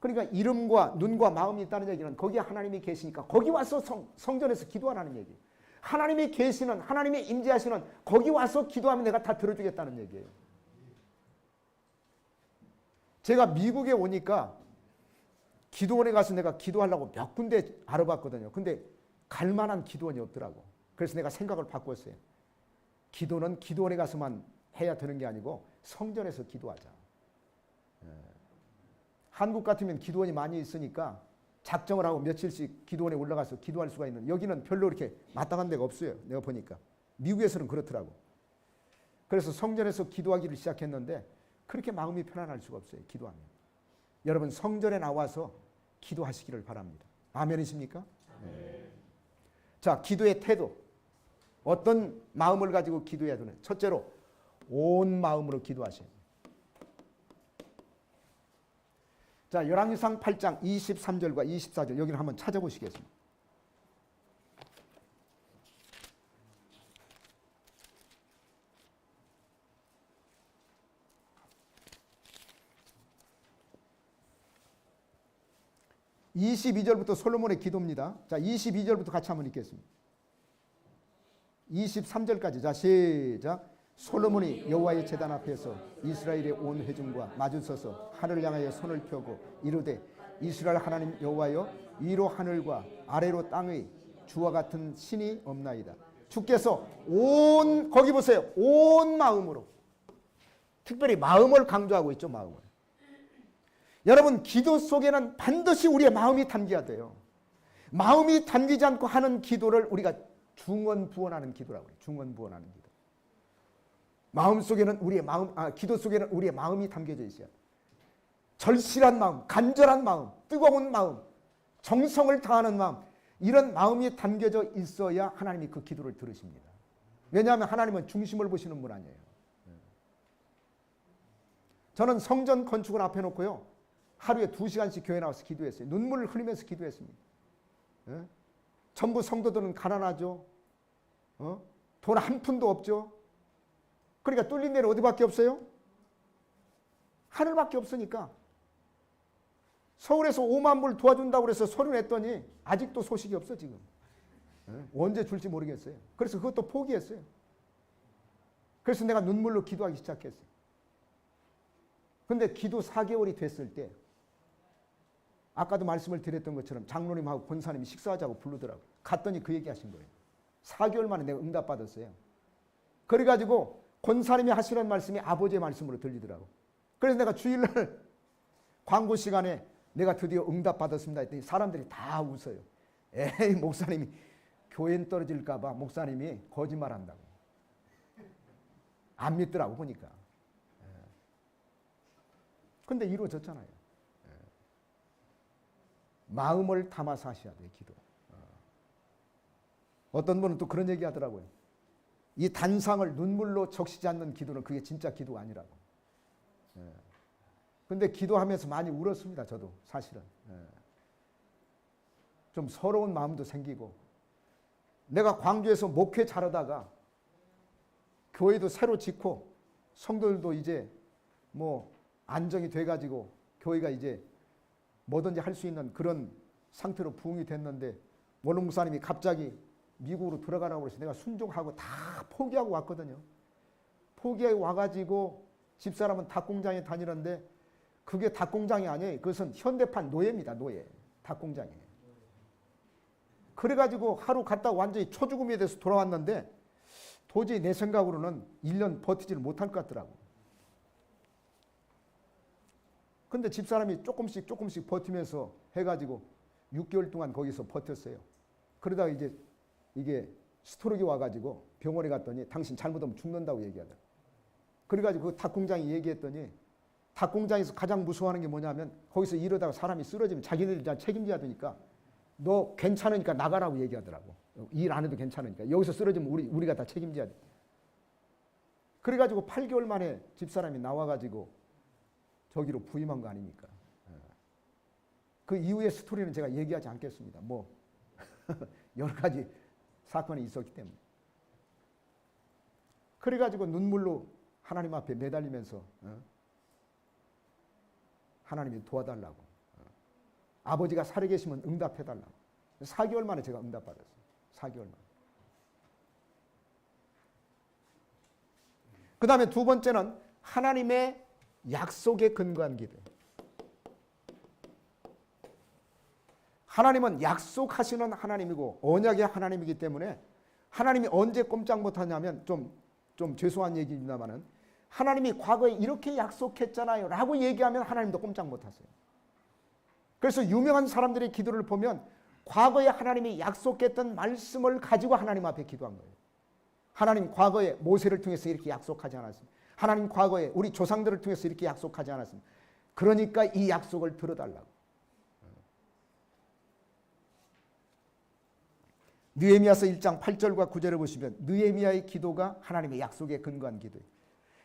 A: 그러니까 이름과 눈과 마음이 있다는 얘기는 거기에 하나님이 계시니까 거기 와서 성전에서 기도하라는 얘기예요. 하나님이 계시는, 하나님이 임재하시는 거기 와서 기도하면 내가 다 들어주겠다는 얘기예요. 제가 미국에 오니까 기도원에 가서 내가 기도하려고 몇 군데 알아봤거든요. 근데 갈 만한 기도원이 없더라고. 그래서 내가 생각을 바꿨어요. 기도는 기도원에 가서만 해야 되는 게 아니고 성전에서 기도하자. 한국 같으면 기도원이 많이 있으니까 작정을 하고 며칠씩 기도원에 올라가서 기도할 수가 있는, 여기는 별로 이렇게 마땅한 데가 없어요. 내가 보니까. 미국에서는 그렇더라고. 그래서 성전에서 기도하기를 시작했는데 그렇게 마음이 편안할 수가 없어요. 기도하면. 여러분 성전에 나와서 기도하시기를 바랍니다. 아멘이십니까? 네. 자, 기도의 태도. 어떤 마음을 가지고 기도해야 되는? 첫째로 온 마음으로 기도하세요. 자, 열왕기상 8장 23절과 24절 여기를 한번 찾아보시겠습니다. (22절부터) 솔로몬의 기도입니다. 자, 22절부터 같이 한번 읽겠습니다. 23절까지. 자, 시작. 솔로몬이 여호와의 제단 앞에서 이스라엘의 온 회중과 마주서서 하늘을 향하여 손을 펴고 이르되 이스라엘 하나님 여호와여, 위로 하늘과 아래로 땅의 주와 같은 신이 없나이다. 주께서 온, 거기 보세요, 온 마음으로, 특별히 마음을 강조하고 있죠. 마음을. 여러분 기도 속에는 반드시 우리의 마음이 담겨야 돼요. 마음이 담기지 않고 하는 기도를 우리가 중언부언하는 기도라고 해요. 중언부언하는 기도. 마음 속에는 우리의 마음, 기도 속에는 우리의 마음이 담겨져 있어야 돼요. 절실한 마음, 간절한 마음, 뜨거운 마음, 정성을 다하는 마음, 이런 마음이 담겨져 있어야 하나님이 그 기도를 들으십니다. 왜냐하면 하나님은 중심을 보시는 분 아니에요. 저는 성전 건축을 앞에 놓고요, 하루에 2시간씩 교회 나와서 기도했어요. 눈물을 흘리면서 기도했습니다. 전부 성도들은 가난하죠. 돈 한 푼도 없죠. 그러니까 뚫린 데는 어디밖에 없어요? 하늘밖에 없으니까. 서울에서 5만 불 도와준다고 해서 서류 냈더니 아직도 소식이 없어 지금. 언제 줄지 모르겠어요. 그래서 그것도 포기했어요. 그래서 내가 눈물로 기도하기 시작했어요. 근데 기도 4개월이 됐을 때 아까도 말씀을 드렸던 것처럼 장로님하고 권사님이 식사하자고 부르더라고요. 갔더니 그 얘기 하신 거예요. 4개월 만에 내가 응답받았어요. 그래가지고 권사님이 하시는 말씀이 아버지의 말씀으로 들리더라고. 그래서 내가 주일날 광고 시간에 내가 드디어 응답받았습니다 했더니 사람들이 다 웃어요. 에이, 목사님이 교인 떨어질까 봐 목사님이 거짓말한다고. 안 믿더라고 보니까. 근데 이루어졌잖아요. 마음을 담아서 하셔야 돼요. 기도. 어떤 분은 또 그런 얘기 하더라고요. 이 단상을 눈물로 적시지 않는 기도는 그게 진짜 기도가 아니라고. 근데 기도하면서 많이 울었습니다. 저도 사실은. 좀 서러운 마음도 생기고, 내가 광주에서 목회 잘하다가 교회도 새로 짓고 성도들도 이제 뭐 안정이 돼가지고 교회가 이제 뭐든지 할 수 있는 그런 상태로 부흥이 됐는데 원로 목사님이 갑자기 미국으로 들어가라고 그래서 내가 순종하고 다 포기하고 왔거든요. 포기하고 와가지고 집사람은 닭공장에 다니는데 그게 닭공장이 아니에요. 그것은 현대판 노예입니다. 노예. 닭공장이에요. 그래가지고 하루 갔다 완전히 초죽음에 대해서 돌아왔는데 도저히 내 생각으로는 1년 버티지를 못할 것 같더라고. 근데 집사람이 조금씩 버티면서 해가지고 6개월 동안 거기서 버텼어요. 그러다가 이제 이게 스트로크가 와가지고 병원에 갔더니 당신 잘못하면 죽는다고 얘기하더라고. 그래가지고 그 닭공장이 얘기했더니 닭공장에서 가장 무서워하는 게 뭐냐면 거기서 이러다가 사람이 쓰러지면 자기네들이 다 책임져야 되니까 너 괜찮으니까 나가라고 얘기하더라고. 일 안 해도 괜찮으니까. 여기서 쓰러지면 우리가 다 책임져야 돼. 그래가지고 8개월 만에 집사람이 나와가지고 저기로 부임한 거 아닙니까? 그 이후의 스토리는 제가 얘기하지 않겠습니다. 뭐 여러 가지 사건이 있었기 때문에. 그래가지고 눈물로 하나님 앞에 매달리면서 하나님이 도와달라고. 아버지가 살아계시면 응답해달라고. 4개월 만에 제가 응답받았어요. 4개월 만에. 그 다음에 두 번째는 하나님의 약속에 근거한 기도. 하나님은 약속하시는 하나님이고 언약의 하나님이기 때문에 하나님이 언제 꼼짝 못하냐면 좀 죄송한 얘기입니다만은 하나님이 과거에 이렇게 약속했잖아요 라고 얘기하면 하나님도 꼼짝 못하세요. 그래서 유명한 사람들의 기도를 보면 과거에 하나님이 약속했던 말씀을 가지고 하나님 앞에 기도한 거예요. 하나님 과거에 모세를 통해서 이렇게 약속하지 않았습니다. 하나님 과거에 우리 조상들을 통해서 이렇게 약속하지 않았습니다. 그러니까 이 약속을 들어달라고. 느헤미야서 1장 8절과 9절을 보시면 느헤미야의 기도가 하나님의 약속에 근거한 기도예요.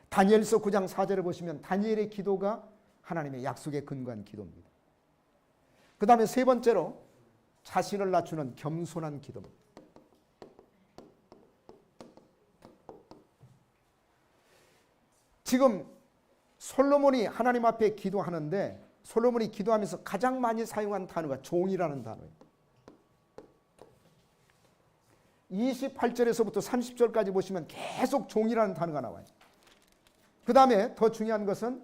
A: 다니엘서 9장 4절을 보시면 다니엘의 기도가 하나님의 약속에 근거한 기도입니다. 그 다음에 세 번째로 자신을 낮추는 겸손한 기도입니다. 지금 솔로몬이 하나님 앞에 기도하는데 솔로몬이 기도하면서 가장 많이 사용한 단어가 종이라는 단어예요. 28절에서부터 30절까지 보시면 계속 종이라는 단어가 나와요. 그 다음에 더 중요한 것은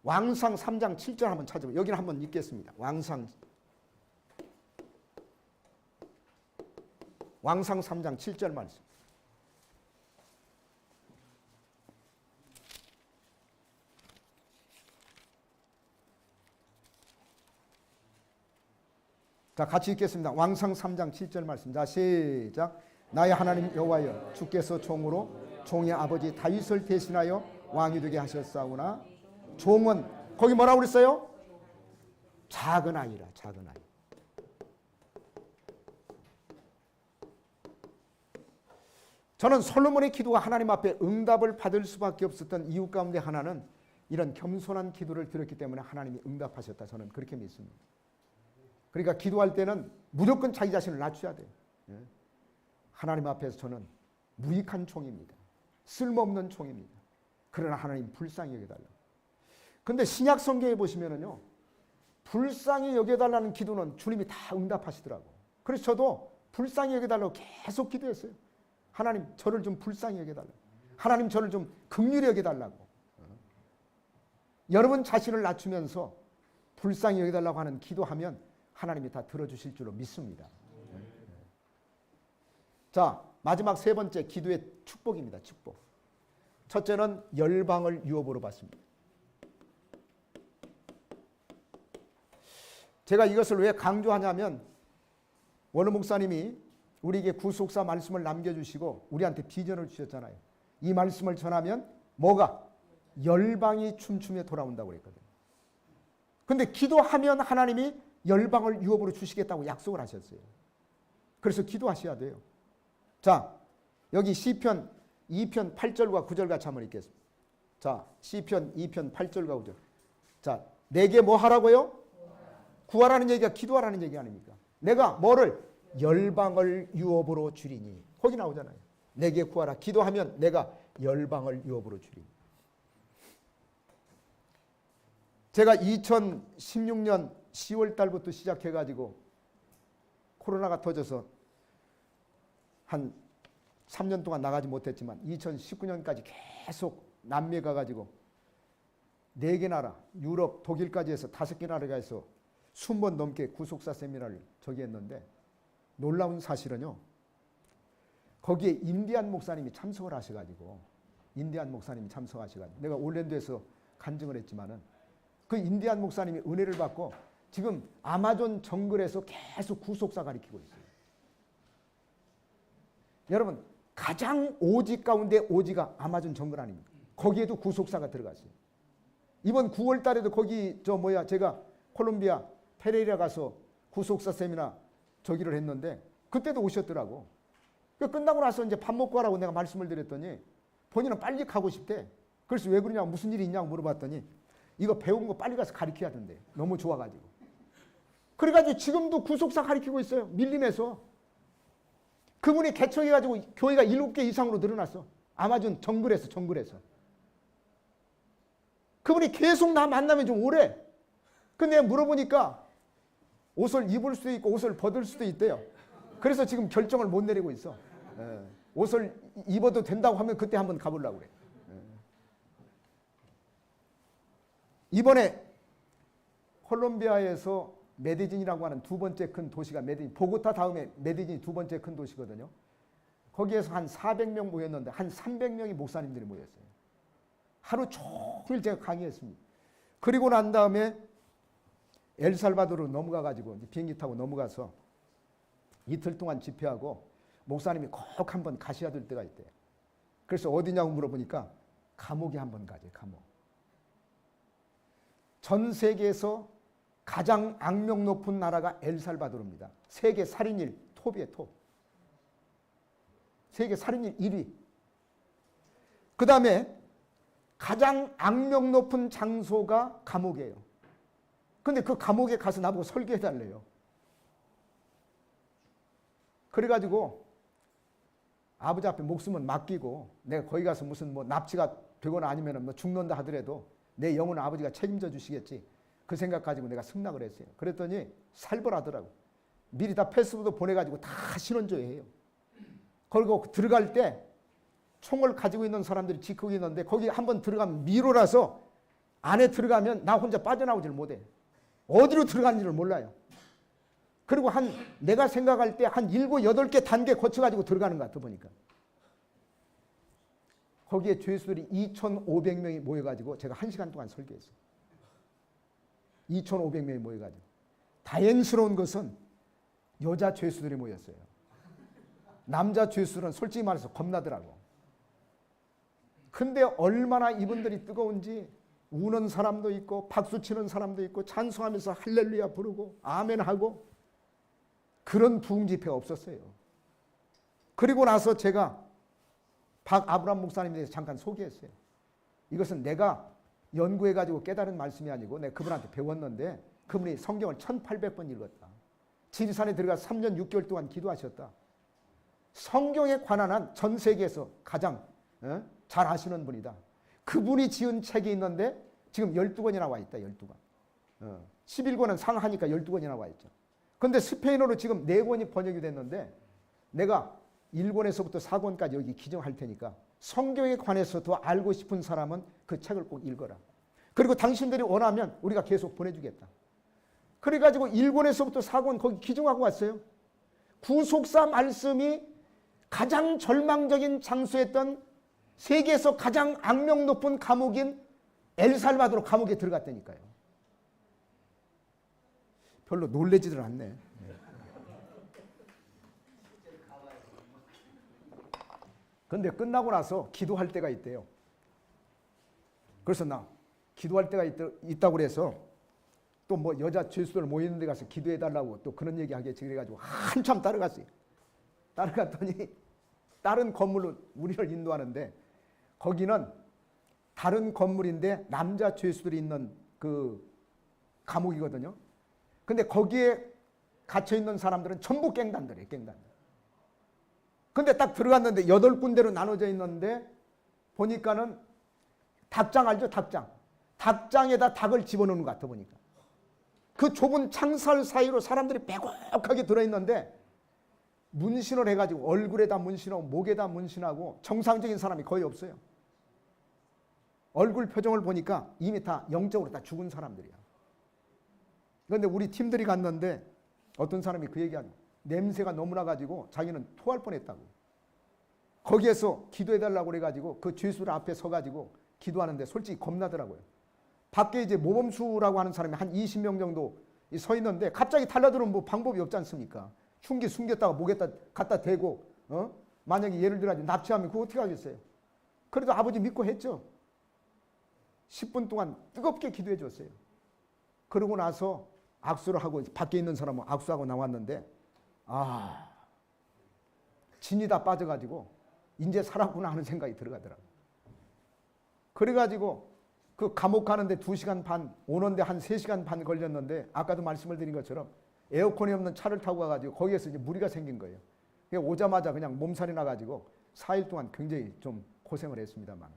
A: 왕상 3장 7절 한번 찾아보세요. 여기는 한번 읽겠습니다. 왕상 3장 7절 말씀. 자, 같이 읽겠습니다. 왕상 3장 7절 말씀. 자, 시작. 나의 하나님 여호와여, 주께서 종으로 종의 아버지 다윗을 대신하여 왕이 되게 하셨사오나 종은 거기 뭐라고 그랬어요? 작은 아이라, 작은 아이. 저는 솔로몬의 기도가 하나님 앞에 응답을 받을 수밖에 없었던 이유 가운데 하나는 이런 겸손한 기도를 드렸기 때문에 하나님이 응답하셨다. 저는 그렇게 믿습니다. 그러니까 기도할 때는 무조건 자기 자신을 낮춰야 돼요. 하나님 앞에서 저는 무익한 종입니다. 쓸모없는 종입니다. 그러나 하나님 불쌍히 여겨달라고. 근데 신약 성경에 보시면은요, 불쌍히 여겨달라는 기도는 주님이 다 응답하시더라고. 그래서 저도 불쌍히 여겨달라고 계속 기도했어요. 하나님 저를 좀 불쌍히 여겨달라고. 하나님 저를 좀 긍휼히 여겨달라고. 여러분 자신을 낮추면서 불쌍히 여겨달라고 하는 기도하면 하나님이 다 들어주실 줄로 믿습니다. 자, 마지막 세 번째 기도의 축복입니다. 축복. 첫째는 열방을 유업으로 받습니다. 제가 이것을 왜 강조하냐면 원로 목사님이 우리에게 구속사 말씀을 남겨주시고 우리한테 비전을 주셨잖아요. 이 말씀을 전하면 뭐가? 열방이 춤추며 돌아온다고 그랬거든요. 근데 기도하면 하나님이 열방을 유업으로 주시겠다고 약속을 하셨어요. 그래서 기도하셔야 돼요. 자, 여기 시편 2편 8절과 9절 같이 한번 읽겠습니다. 자, 시편 2편 8절과 9절. 자, 내게 뭐 하라고요? 구하라는 얘기가 기도하라는 얘기 아닙니까? 내가 뭐를? 열방을 유업으로 주리니. 거기 나오잖아요. 내게 구하라. 기도하면 내가 열방을 유업으로 주리니. 제가 2016년 10월 달부터 시작해가지고 코로나가 터져서 한 3년 동안 나가지 못했지만 2019년까지 계속 남미에 가가지고 4개 나라, 유럽, 독일까지 해서 5개 나라가 해서 20번 넘게 구속사 세미나를 저기 했는데 놀라운 사실은요. 거기에 인디안 목사님이 참석을 하셔가지고 내가 올랜도에서 간증을 했지만은 그 인디안 목사님이 은혜를 받고 지금 아마존 정글에서 계속 구속사 가르치고 있어요. 여러분 가장 오지 가운데 오지가 아마존 정글 아닙니까? 거기에도 구속사가 들어갔어요. 이번 9월 달에도 거기 제가 콜롬비아 페레이라 가서 구속사 세미나 저기를 했는데 그때도 오셨더라고. 끝나고 나서 이제 밥 먹고 가라고 내가 말씀을 드렸더니 본인은 빨리 가고 싶대. 그래서 왜 그러냐고 무슨 일이 있냐고 물어봤더니 이거 배운 거 빨리 가서 가르쳐야 된대. 너무 좋아가지고. 그래가지고 지금도 구속사 가르치고 있어요. 밀림에서. 그분이 개척해가지고 교회가 7개 이상으로 늘어났어. 아마존 정글에서. 그분이 계속 나 만나면 좀 오래. 근데 내가 물어보니까 옷을 입을 수도 있고 옷을 벗을 수도 있대요. 그래서 지금 결정을 못 내리고 있어. 옷을 입어도 된다고 하면 그때 한번 가보려고 그래. 이번에 콜롬비아에서 메데진이라고 하는 두 번째 큰 도시가 메데진, 보고타 다음에 메데진이 두 번째 큰 도시거든요. 거기에서 한 400명 모였는데 한 300명이 목사님들이 모였어요. 하루 종일 제가 강의했습니다. 그리고 난 다음에 엘살바도르로 넘어가가지고 비행기 타고 넘어가서 이틀 동안 집회하고 목사님이 꼭 한번 가셔야 될 때가 있대요. 그래서 어디냐고 물어보니까 감옥에 한번 가재, 감옥. 전 세계에서 가장 악명 높은 나라가 엘살바도르입니다. 세계 살인일 톱이에요, 톱. 세계 살인일 1위. 그 다음에 가장 악명 높은 장소가 감옥이에요. 근데 그 감옥에 가서 나보고 설교해달래요. 그래가지고 아버지 앞에 목숨은 맡기고 내가 거기 가서 무슨 뭐 납치가 되거나 아니면 뭐 죽는다 하더라도 내 영혼은 아버지가 책임져 주시겠지. 그 생각 가지고 내가 승낙을 했어요. 그랬더니 살벌하더라고. 미리 다 패스포드 보내가지고 다 신원조회해요. 그리고 들어갈 때 총을 가지고 있는 사람들이 지키고 있는데 거기 한번 들어가면 미로라서 안에 들어가면 나 혼자 빠져나오질 못해. 어디로 들어가는지를 몰라요. 그리고 내가 생각할 때 한 7, 8개 단계 거쳐가지고 들어가는 것 같아 보니까. 거기에 죄수들이 2,500명이 모여가지고 제가 1시간 동안 설교했어요. 2,500명이 모여가지고. 다행스러운 것은 여자 죄수들이 모였어요. 남자 죄수들은 솔직히 말해서 겁나더라고. 근데 얼마나 이분들이 뜨거운지 우는 사람도 있고 박수치는 사람도 있고 찬송하면서 할렐루야 부르고 아멘하고 그런 부흥 집회가 없었어요. 그리고 나서 제가 박아브람 목사님에 대해서 잠깐 소개했어요. 이것은 내가 연구해가지고 깨달은 말씀이 아니고 내가 그분한테 배웠는데 그분이 성경을 1800번 읽었다. 지리산에 들어가서 3년 6개월 동안 기도하셨다. 성경에 관한 한 전 세계에서 가장 잘 아시는 분이다. 그분이 지은 책이 있는데 지금 12권이나 와 있다. 12권. 11권은 상하니까 12권이나 와 있죠. 근데 스페인어로 지금 4권이 번역이 됐는데 내가 1권에서부터 4권까지 여기 기정할 테니까 성경에 관해서 더 알고 싶은 사람은 그 책을 꼭 읽어라. 그리고 당신들이 원하면 우리가 계속 보내주겠다. 그래가지고 1권에서부터 4권 거기 기정하고 왔어요. 구속사 말씀이 가장 절망적인 장소였던 세계에서 가장 악명 높은 감옥인 엘살바도르 감옥에 들어갔다니까요. 별로 놀래지들 않네. 근데 끝나고 나서 기도할 때가 있대요. 그래서 나 기도할 때가 있다고 그래서 또 뭐 여자 죄수들 모이는 데 가서 기도해달라고 또 그런 얘기 하겠지. 그래가지고 한참 따라갔어요. 따라갔더니 다른 건물로 우리를 인도하는데 거기는 다른 건물인데 남자 죄수들이 있는 그 감옥이거든요. 근데 거기에 갇혀있는 사람들은 전부 갱단들이에요. 갱단들. 근데 딱 들어갔는데 8군데로 나눠져 있는데 보니까는 닭장 알죠? 닭장. 닭장에다 닭을 집어넣는 것 같아 보니까. 그 좁은 창살 사이로 사람들이 빼곡하게 들어있는데 문신을 해가지고 얼굴에다 문신하고 목에다 문신하고 정상적인 사람이 거의 없어요. 얼굴 표정을 보니까 이미 다 영적으로 다 죽은 사람들이야. 그런데 우리 팀들이 갔는데 어떤 사람이 그 얘기하는 냄새가 너무 나가지고 자기는 토할 뻔했다고. 거기에서 기도해달라고 그래가지고 그 죄수들 앞에 서가지고 기도하는데 솔직히 겁나더라고요. 밖에 이제 모범수라고 하는 사람이 한 20명 정도 서 있는데 갑자기 달라들으면 뭐 방법이 없지 않습니까? 흉기 숨겼다가 목에다 갖다 대고 만약에 예를 들어 납치하면 그거 어떻게 하겠어요? 그래도 아버지 믿고 했죠. 10분 동안 뜨겁게 기도해 줬어요. 그러고 나서 악수를 하고 밖에 있는 사람은 악수하고 나왔는데 진이 다 빠져가지고 이제 살았구나 하는 생각이 들어가더라고요. 그래가지고 그 감옥 가는데 2시간 반, 오는데 한 3시간 반 걸렸는데 아까도 말씀을 드린 것처럼 에어컨이 없는 차를 타고 가가지고 거기에서 이제 무리가 생긴 거예요. 오자마자 그냥 몸살이 나가지고 4일 동안 굉장히 좀 고생을 했습니다만,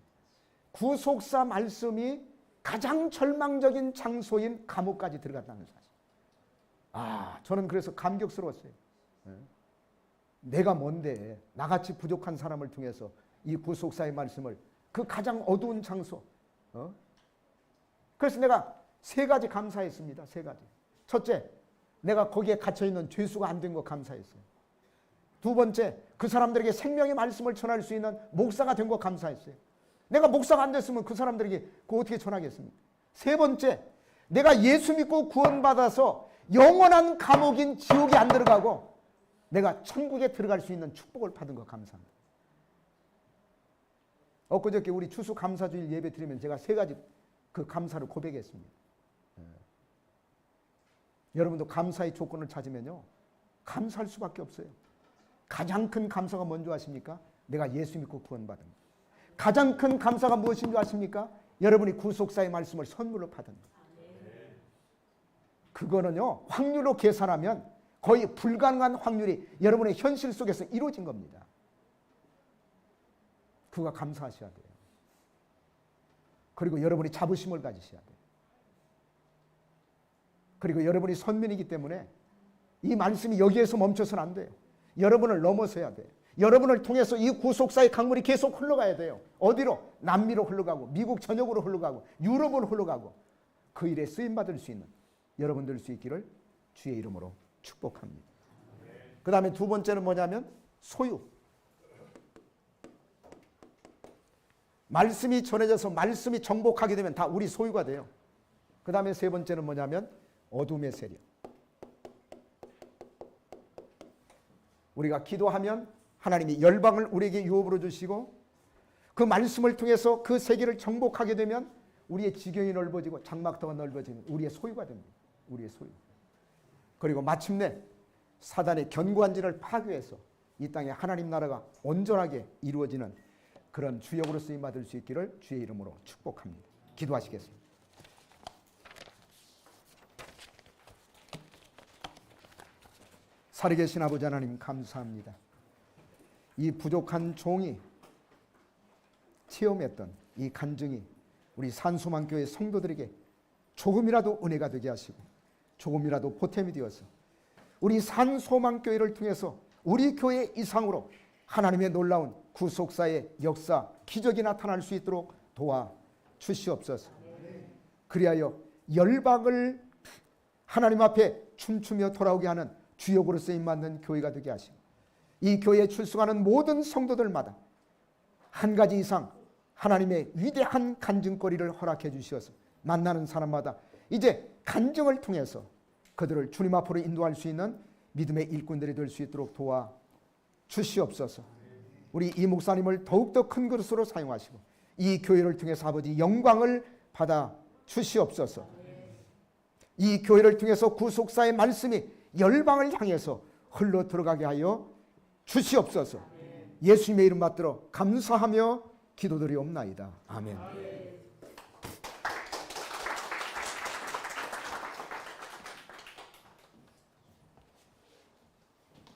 A: 구속사 말씀이 가장 절망적인 장소인 감옥까지 들어갔다는 사실. 저는 그래서 감격스러웠어요. 내가 뭔데 나같이 부족한 사람을 통해서 이 구속사의 말씀을 그 가장 어두운 장소. 그래서 내가 3가지 감사했습니다. 3가지. 첫째, 내가 거기에 갇혀있는 죄수가 안 된 거 감사했어요. 2번째, 그 사람들에게 생명의 말씀을 전할 수 있는 목사가 된 거 감사했어요. 내가 목사가 안 됐으면 그 사람들에게 그거 어떻게 전하겠습니까? 3번째, 내가 예수 믿고 구원받아서 영원한 감옥인 지옥에 안 들어가고 내가 천국에 들어갈 수 있는 축복을 받은 거 감사합니다. 엊그저께 우리 추수 감사주일 예배 드리면 제가 3가지 그 감사를 고백했습니다. 여러분도 감사의 조건을 찾으면요, 감사할 수밖에 없어요. 가장 큰 감사가 뭔지 아십니까? 내가 예수 믿고 구원받은 것. 가장 큰 감사가 무엇인 줄 아십니까? 여러분이 구속사의 말씀을 선물로 받은 것. 그거는요, 확률로 계산하면 거의 불가능한 확률이 여러분의 현실 속에서 이루어진 겁니다. 그거 감사하셔야 돼요. 그리고 여러분이 자부심을 가지셔야 돼요. 그리고 여러분이 선민이기 때문에 이 말씀이 여기에서 멈춰서는 안 돼요. 여러분을 넘어서야 돼요. 여러분을 통해서 이 구속사의 강물이 계속 흘러가야 돼요. 어디로? 남미로 흘러가고 미국 전역으로 흘러가고 유럽으로 흘러가고 그 일에 쓰임받을 수 있는 여러분 될 수 있기를 주의 이름으로 축복합니다. 그 다음에 2번째는 뭐냐면 소유. 말씀이 전해져서 말씀이 정복하게 되면 다 우리 소유가 돼요. 그 다음에 3번째는 뭐냐면 어둠의 세력. 우리가 기도하면 하나님이 열방을 우리에게 유업으로 주시고 그 말씀을 통해서 그 세계를 정복하게 되면 우리의 지경이 넓어지고 장막터가 넓어지는 우리의 소유가 됩니다. 우리의 소유. 그리고 마침내 사단의 견고한 진을 파괴해서 이 땅에 하나님 나라가 온전하게 이루어지는 그런 주역으로 쓰임받을 수 있기를 주의 이름으로 축복합니다. 기도하시겠습니다. 살아계신 아버지 하나님 감사합니다. 이 부족한 종이 체험했던 이 간증이 우리 산소만교회 성도들에게 조금이라도 은혜가 되게 하시고 조금이라도 보탬이 되어서 우리 산소만교회를 통해서 우리 교회 이상으로 하나님의 놀라운 구속사의 역사, 기적이 나타날 수 있도록 도와 주시옵소서. 그리하여 열방을 하나님 앞에 춤추며 돌아오게 하는 주역으로 쓰임받는 교회가 되게 하시고 이 교회에 출석하는 모든 성도들마다 한 가지 이상 하나님의 위대한 간증거리를 허락해 주시어서 만나는 사람마다 이제 간증을 통해서 그들을 주님 앞으로 인도할 수 있는 믿음의 일꾼들이 될 수 있도록 도와 주시옵소서. 우리 이 목사님을 더욱더 큰 그릇으로 사용하시고 이 교회를 통해서 아버지 영광을 받아 주시옵소서. 이 교회를 통해서 구속사의 말씀이 열방을 향해서 흘러 들어가게 하여 주시옵소서. 예수님의 이름 받들어 감사하며 기도드리옵나이다. 아멘.